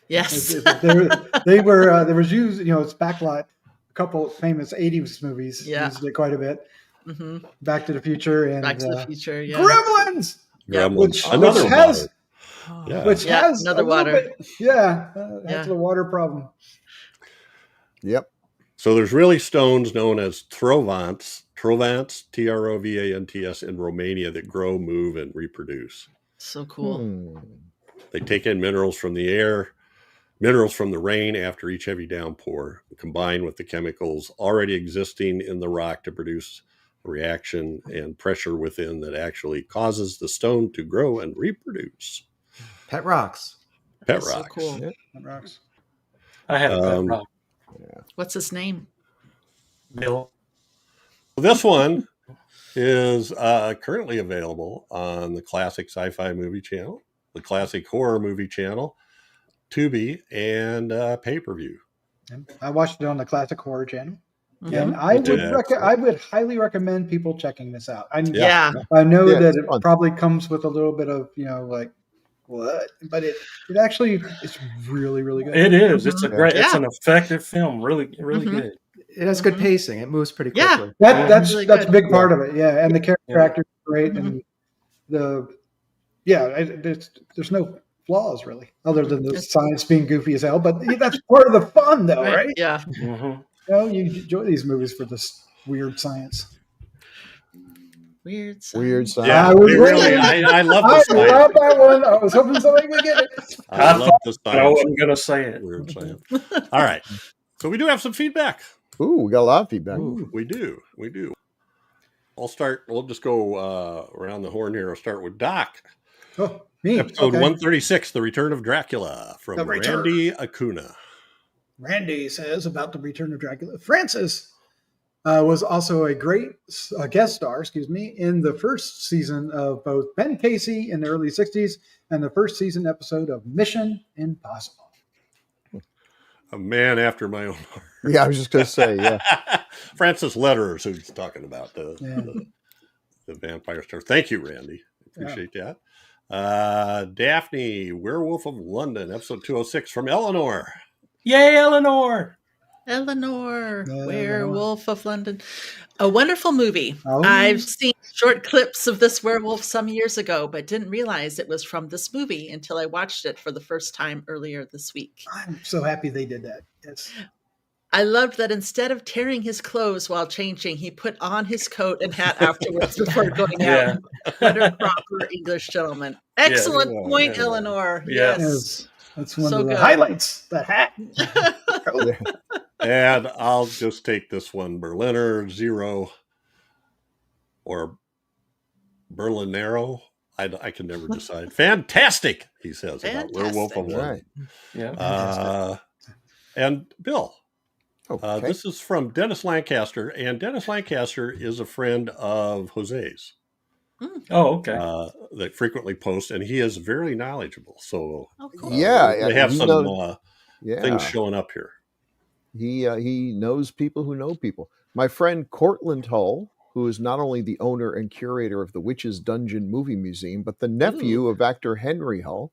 Yes. There was used, it's backlot. A couple of famous 80s movies used it quite a bit. Back to the Future and Back to the Future, yeah. Gremlins. Yeah. Gremlins. Which Another has water. Yeah. which Yeah, has another a little water. bit, yeah, Yeah. has a water problem. Yep. So there's really stones known as Trovants, Trovants, in Romania that grow, move, and reproduce. So cool. They take in minerals from the air, minerals from the rain after each heavy downpour, combine with the chemicals already existing in the rock to produce a reaction and pressure within that actually causes the stone to grow and reproduce. Pet rocks. Pet That's so rocks. cool. Yep. That rocks. I had a pet rock. What's his name? Bill. This one is currently available on the Classic Sci-Fi Movie Channel, the Classic Horror Movie Channel, Tubi, and pay-per-view. I watched it on the Classic Horror Channel. Mhm. And I did. would highly recommend people checking this out. Yeah. I know Yeah, that it's fun. it probably comes with a little bit of, like, what? But it actually, it's really, really good. It is. It's a great. It's Yeah. an effective film. Really, really Mhm. good. It has good pacing. It moves pretty Yeah. quickly. That's Really that's a good. big part of it. Yeah, and the character Yeah. actors are great, and there's no flaws really, other than the science being goofy as hell. But that's part of the fun, though, right? Yeah. Mhm. You enjoy these movies for this weird science. Weird. Weird science. science. Yeah, I was they really. waiting. I love I the science. love that one. I was hoping somebody would get it. I love the I science. wasn't going to say it. Weird science. All right. So we do have some feedback. Ooh, we got a lot of feedback. We do. We'll just go around the horn here. I'll start with Doc. Oh, me. Episode Okay. 136, The Return of Dracula, from The Return. Randy Acuna. Randy says about the Return of Dracula. Francis was also a great guest star, in the first season of both Ben Casey in the early 60s and the first season episode of Mission Impossible. A man after my own heart. Yeah, I was just going to say, yeah. Francis Letterers, who's talking about the vampire star. Thank you, Randy. Appreciate that. Daphne, Werewolf of London, episode 206, from Eleanor. Yay, Eleanor! Eleanor, Werewolf of London. A wonderful movie. Oh. I've seen short clips of this werewolf some years ago, but didn't realize it was from this movie until I watched it for the first time earlier this week. I'm so happy they did that. Yes. I loved that instead of tearing his clothes while changing, he put on his coat and hat afterwards before going out. What a proper English gentleman. Excellent point, Eleanor. Yes. That's one So of the good. highlights, the hat. And I'll just take this one, Berliner Zero or Berlinero. I can never decide. Fantastic, he says, about Werewolf of London. Yeah. And Bill, Okay. this is from Dennis Lancaster, and Dennis Lancaster is a friend of Jose's. Oh, okay. That frequently posts, and he is very knowledgeable. So cool. they have he some knows- things showing up here. He knows people who know people. My friend Cortland Hull, who is not only the owner and curator of the Witch's Dungeon Movie Museum, but the nephew of actor Henry Hull,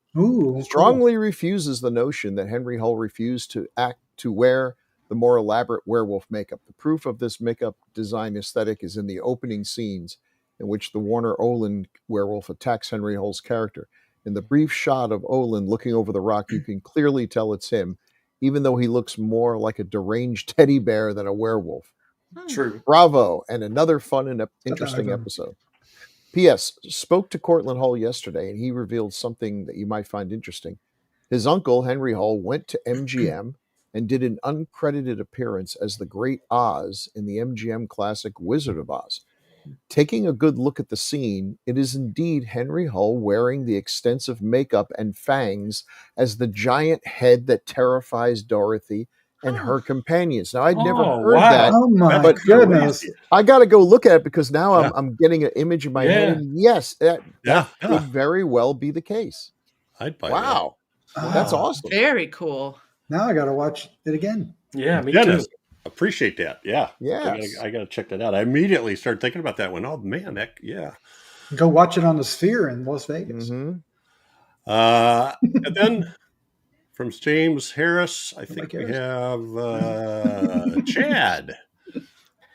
strongly refuses the notion that Henry Hull refused to wear the more elaborate werewolf makeup. The proof of this makeup design aesthetic is in the opening scenes in which the Warner Olin werewolf attacks Henry Hull's character. In the brief shot of Olin looking over the rock, you can clearly tell it's him, even though he looks more like a deranged teddy bear than a werewolf. True. Bravo, and another fun and interesting episode. P.S. Spoke to Cortland Hull yesterday, and he revealed something that you might find interesting. His uncle, Henry Hull, went to MGM and did an uncredited appearance as the Great Oz in the MGM classic Wizard of Oz. Taking a good look at the scene, it is indeed Henry Hull wearing the extensive makeup and fangs as the giant head that terrifies Dorothy and her companions. Now, I'd never heard that. Oh my goodness! I got to go look at it because now I'm getting an image in my head. And yes, that could very well be the case. I'd buy wow. That's awesome. Very cool. Now I got to watch it again. Yeah, me Dennis, too. appreciate that. Yeah. Yes. I got to check that out. I immediately started thinking about that one. Oh, man. Go watch it on the Sphere in Las Vegas. And then from James Harris, I think we have Chad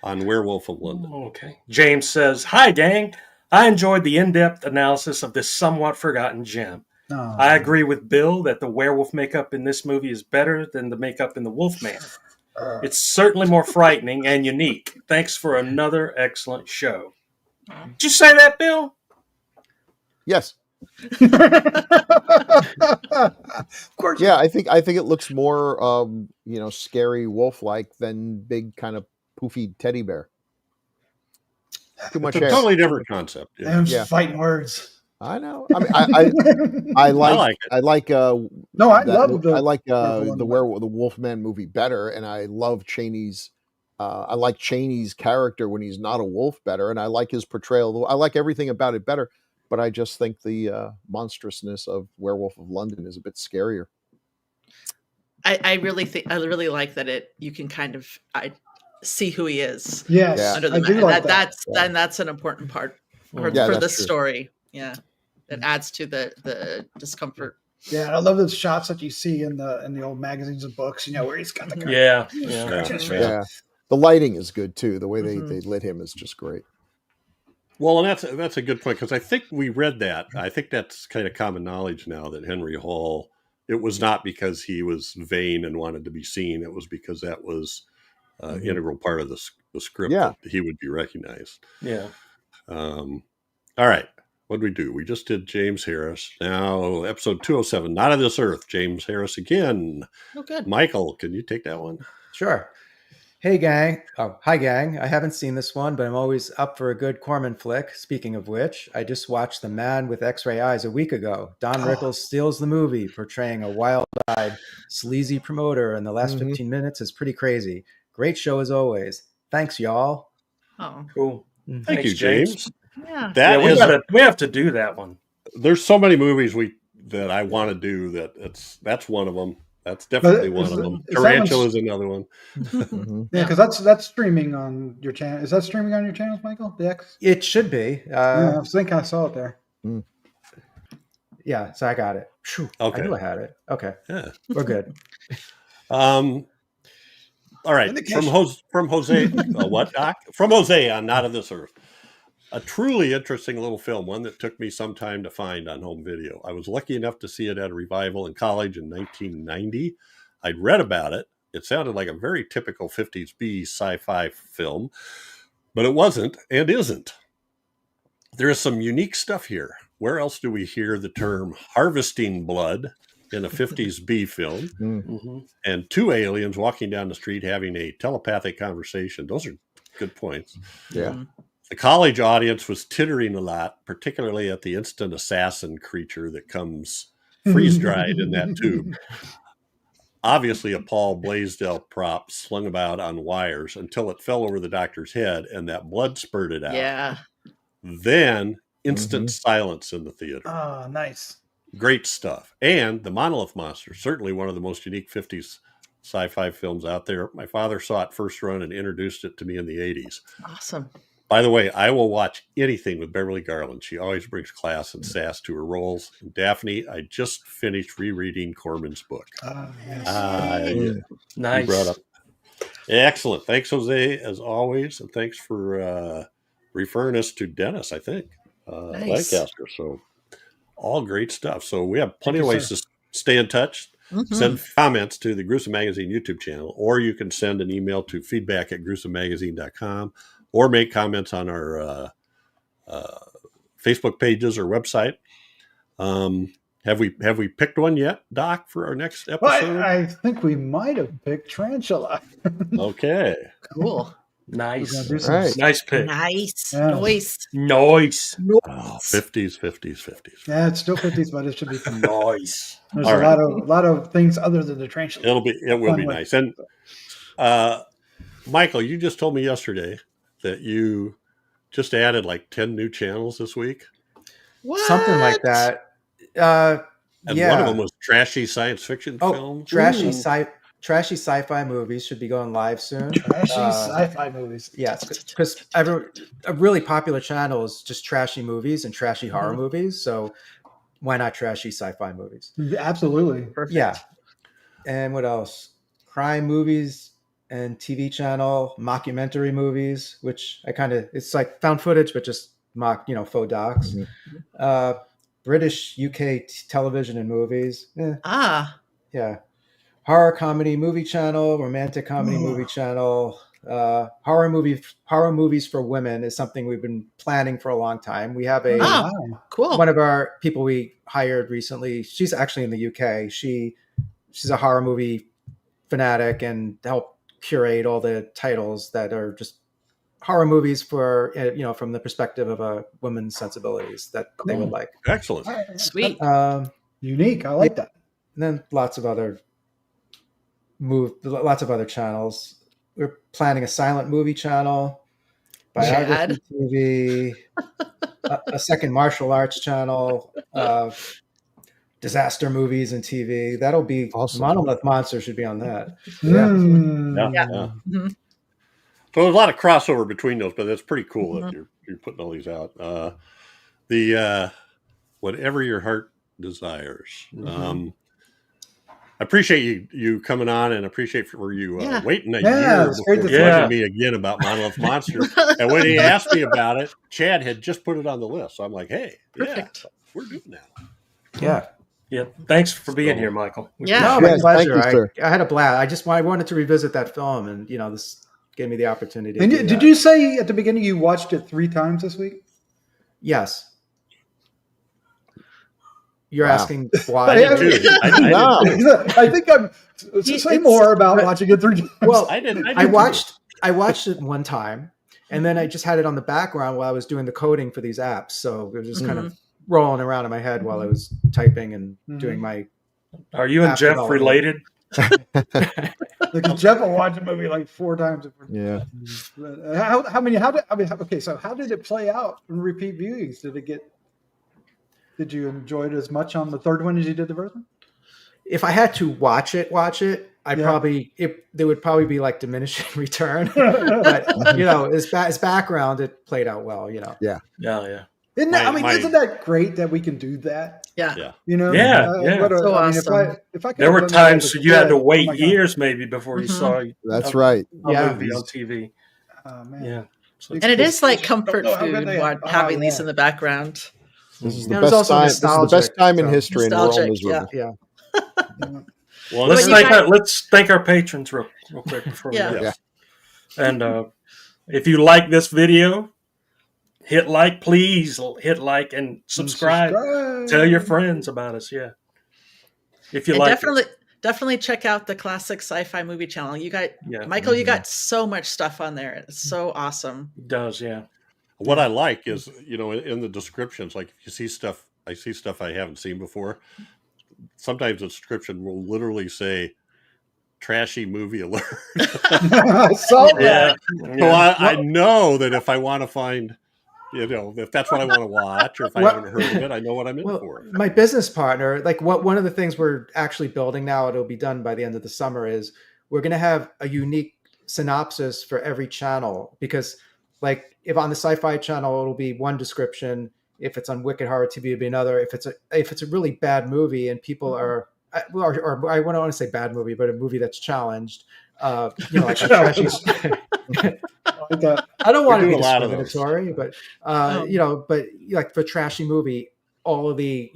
on Werewolf of London. Okay. James says, "Hi, gang. I enjoyed the in-depth analysis of this somewhat forgotten gem. Oh. I agree with Bill that the werewolf makeup in this movie is better than the makeup in The Wolfman. It's certainly more frightening and unique. Thanks for another excellent show. Did you say that, Bill? Yes. Of course. Yeah, I think it looks more scary wolf-like than big kind of poofy teddy bear. Too much It's a hair. totally different concept. Yeah. I'm Yeah. fighting words. I know. I mean, I like it. I like No, I love the I like Werewolf the Wolfman movie better, and I love Chaney's. I like Chaney's character when he's not a wolf better, and I like his portrayal. I like everything about it better, but I just think the monstrousness of Werewolf of London is a bit scarier. I really like that you can kind of see who he is. Yes, Yeah. Under the I do like that. That's an important part for Yeah, the that's true. story. Yeah, it adds to the discomfort. Yeah, I love those shots that you see in the old magazines and books. Where he's got the kind Yeah. Yeah. The lighting is good too. The way they Mhm. lit him is just great. Well, and that's a good point, because I think we read that. I think that's kind of common knowledge now that Henry Hall, it was not because he was vain and wanted to be seen. It was because that was integral part of the script, Yeah. that he would be recognized. Yeah. All right. What did we do? We just did James Harris. Now, episode 207, Not of This Earth, James Harris again. Oh, good. Michael, can you take that one? Sure. Hey, gang. Oh, hi, gang. I haven't seen this one, but I'm always up for a good Corman flick. Speaking of which, I just watched The Man with X-Ray Eyes a week ago. Don Rickles steals the movie, portraying a wild-eyed, sleazy promoter, and the last 15 minutes is pretty crazy. Great show as always. Thanks, y'all. Oh, Cool. Thank Thanks, you, James. yeah. That Yeah, is, we have to do that one. there's so many movies that I want to do that's one of them. That's definitely one of them. Tarantula is another one. Yeah, because that's streaming on your channel. Is that streaming on your channels, Michael? The X? It should be. Yeah, I think I saw it there. Yeah, so I got it. Phew, Okay. I knew I had it. Okay, Yeah. we're good. All right. From Jose, what, Doc? From Jose on Not of This Earth. A truly interesting little film, one that took me some time to find on home video. I was lucky enough to see it at a revival in college in 1990. I'd read about it. It sounded like a very typical 50s B sci-fi film, but it wasn't and isn't. There is some unique stuff here. Where else do we hear the term harvesting blood in a 50s B film? Mm-hmm. And two aliens walking down the street having a telepathic conversation. Those are good points. Yeah. The college audience was tittering a lot, particularly at the instant assassin creature that comes freeze-dried in that tube. Obviously, a Paul Blaisdell prop slung about on wires until it fell over the doctor's head and that blood spurted out. Yeah. Then instant silence in the theater. Oh, nice. Great stuff. And the Monolith Monsters, certainly one of the most unique 50s sci-fi films out there. My father saw it first run and introduced it to me in the 80s. Awesome. By the way, I will watch anything with Beverly Garland. She always brings class and sass to her roles. And Daphne, I just finished rereading Corman's book. Yes. Nice. You brought up. Excellent. Thanks, Jose, as always. And thanks for referring us to Dennis, I think, Nice. Lancaster. So all great stuff. So we have plenty of ways to stay in touch. Send comments to the Gruesome Magazine YouTube channel, or you can send an email to feedback@gruesomemagazine.com, or make comments on our Facebook pages or website. Have we picked one yet, Doc, for our next episode? Well, I think we might have picked Tarantula. Okay. Cool. Nice. We're gonna do some- Right. Nice pick. Nice. Yeah. Nice. Nice. Oh, 50s. Yeah, it's still 50s, but it should be fun. Nice. There's All a right. lot of things other than the Tarantula. It will be Fun way. nice. And Michael, you just told me yesterday that you just added like 10 new channels this week. What? Something like that. And Yeah. one of them was trashy science fiction film. Trashy sci-fi movies should be going live soon. Trashy sci-fi movies. Yes, because a really popular channel is just trashy movies and trashy horror movies. So why not trashy sci-fi movies? Absolutely. Perfect. Yeah. And what else? Crime movies and TV channel, mockumentary movies, which it's like found footage, but just mock, faux docs. Mhm. British, UK television and movies. Ah, Yeah. Horror comedy movie channel, romantic comedy movie channel, horror movies for women is something we've been planning for a long time. We have Oh. cool. one of our people we hired recently. She's actually in the UK. She's a horror movie fanatic and helped curate all the titles that are just horror movies for from the perspective of a woman's sensibilities that they would like. Excellent. Sweet. Unique. I like that. And then lots of other channels. We're planning a silent movie channel, biography TV, a second martial arts channel, disaster movies and TV. That'll be awesome. Monolith Monsters should be on that. Yeah. Mm-hmm. So there's a lot of crossover between those, but it's pretty cool that you're putting all these out. The whatever your heart desires. I appreciate you coming on, and appreciate for you waiting a year before talking to me again about Monolith Monsters. And when he asked me about it, Chad had just put it on the list. So I'm like, hey, perfect. We're doing that. Yeah. Yeah. Thanks for being here, Michael. Yeah. No, my pleasure. Thank you, I had a blast. I wanted to revisit that film, and this gave me the opportunity. And did you say at the beginning you watched it 3 times this week? Yes. You're asking why? I think I'm. Say more about watching it 3 times. Well, I watched it one time, and then I just had it on the background while I was doing the coding for these apps. So it was just kind of rolling around in my head while I was typing and doing my. Are you and Jeff related? Look, Jeff will watch a movie like 4 times. Yeah. So how did it play out in repeat viewings? Did you enjoy it as much on the 3rd one as you did the first one? If I had to watch it, there would probably be like diminishing return. But as background, it played out well. Yeah. Isn't that great that we can do that? Yeah. So awesome. There were times you had to wait years maybe before you saw. That's right. A movie on TV. Oh man. Yeah. So And it is like comfort food having these in the background. This is the best time. This is the best time in history, and we're almost with it. Yeah. Well, let's thank our patrons real quick before we go. And if you like this video, hit like, please hit like and subscribe. Tell your friends about us. Yeah. If you like definitely check out the Classic Sci-Fi Movie Channel. You got Michael, you got so much stuff on there. It's so awesome. It does, yeah. What I like is, in the descriptions, like if you see stuff, I see stuff I haven't seen before. Sometimes the description will literally say trashy movie alert. So I know that if I want to find, if that's what I want to watch, or if I haven't heard of it, I know what I'm in for. My business partner, one of the things we're actually building now, it'll be done by the end of the summer, is we're going to have a unique synopsis for every channel, because if on the Sci-Fi channel, it'll be one description. If it's on Wicked Horror TV, it'll be another. If it's a really bad movie and people are, or I want to say bad movie, but a movie that's challenged, like a trashy. I don't want to be discriminatory, but but like for trashy movie, all of the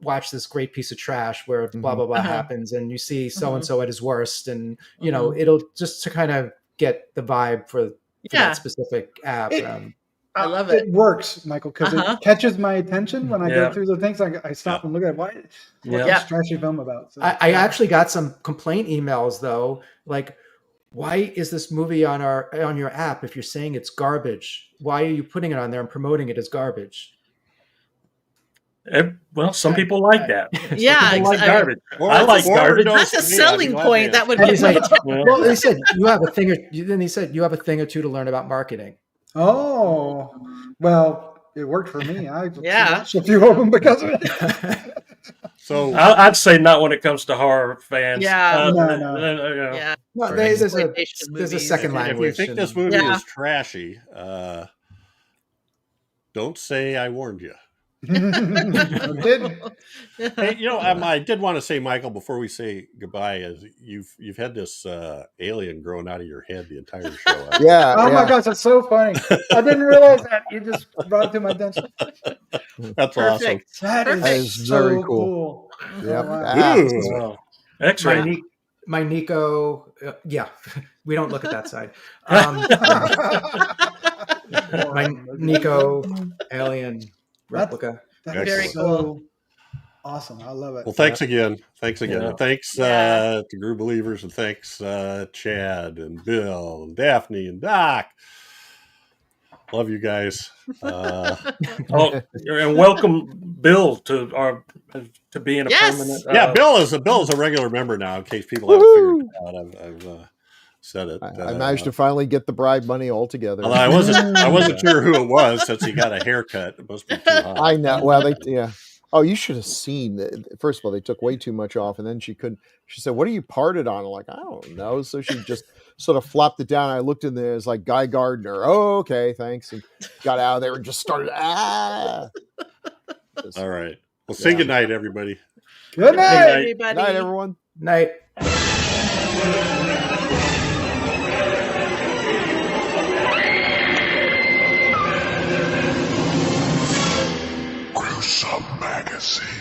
watch this great piece of trash where blah blah blah happens, and you see so and so at his worst, and it'll just to kind of get the vibe for that specific app. I love it. It works, Michael, because it catches my attention when I go through the things. I stop and look at what's this trashy film about. So, I actually got some complaint emails though, like, why is this movie on your app if you're saying it's garbage? Why are you putting it on there and promoting it as garbage? Well, some people like that. Some like garbage. I like garbage. That's a selling point. That would be. Well, he said you have a thing. Then he said you have a thing or two to learn about marketing. Oh, well, it worked for me. I watched a few of them because of it. So I'd say not when it comes to horror fans. No. Well, there's a second language. If you think this movie is trashy, don't say I warned you. Did Hey, I did want to say, Michael, before we say goodbye, is you've had this alien growing out of your head the entire show. Yeah. Oh my yeah. gosh, that's so funny. I didn't realize that. You just brought it to my attention. That's awesome. Perfect. That is, Perfect. so very cool. Yep. Oh, wow. Ah, Ooh. Wow. X-ray. My Nico, yeah, we don't look at that side. My Nico alien replica. That's Very so awesome. I love it. Well, thanks again. Thanks again. Yeah. And thanks Yeah. to Grue-Believers, and thanks Chad and Bill and Daphne and Doc. Love you guys. Oh, and welcome Bill to being a Yes. permanent. Yeah, Bill is a regular member now. In case people haven't figured it out, I've said it. I managed to finally get the bribe money all together. Although I wasn't sure who it was since he got a haircut. It must be too hot. I know. Well, yeah. Oh, you should have seen. First of all, they took way too much off, and then she said, "What are you parted on?" I'm like, I don't know. So she just sort of flopped it down. I looked in there as like Guy Gardner. Oh, okay, thanks, and got out of there and just started. All right. Well, say goodnight, everybody. Good night. night. Everybody. Night, everyone. Night. Gruesome Magazine.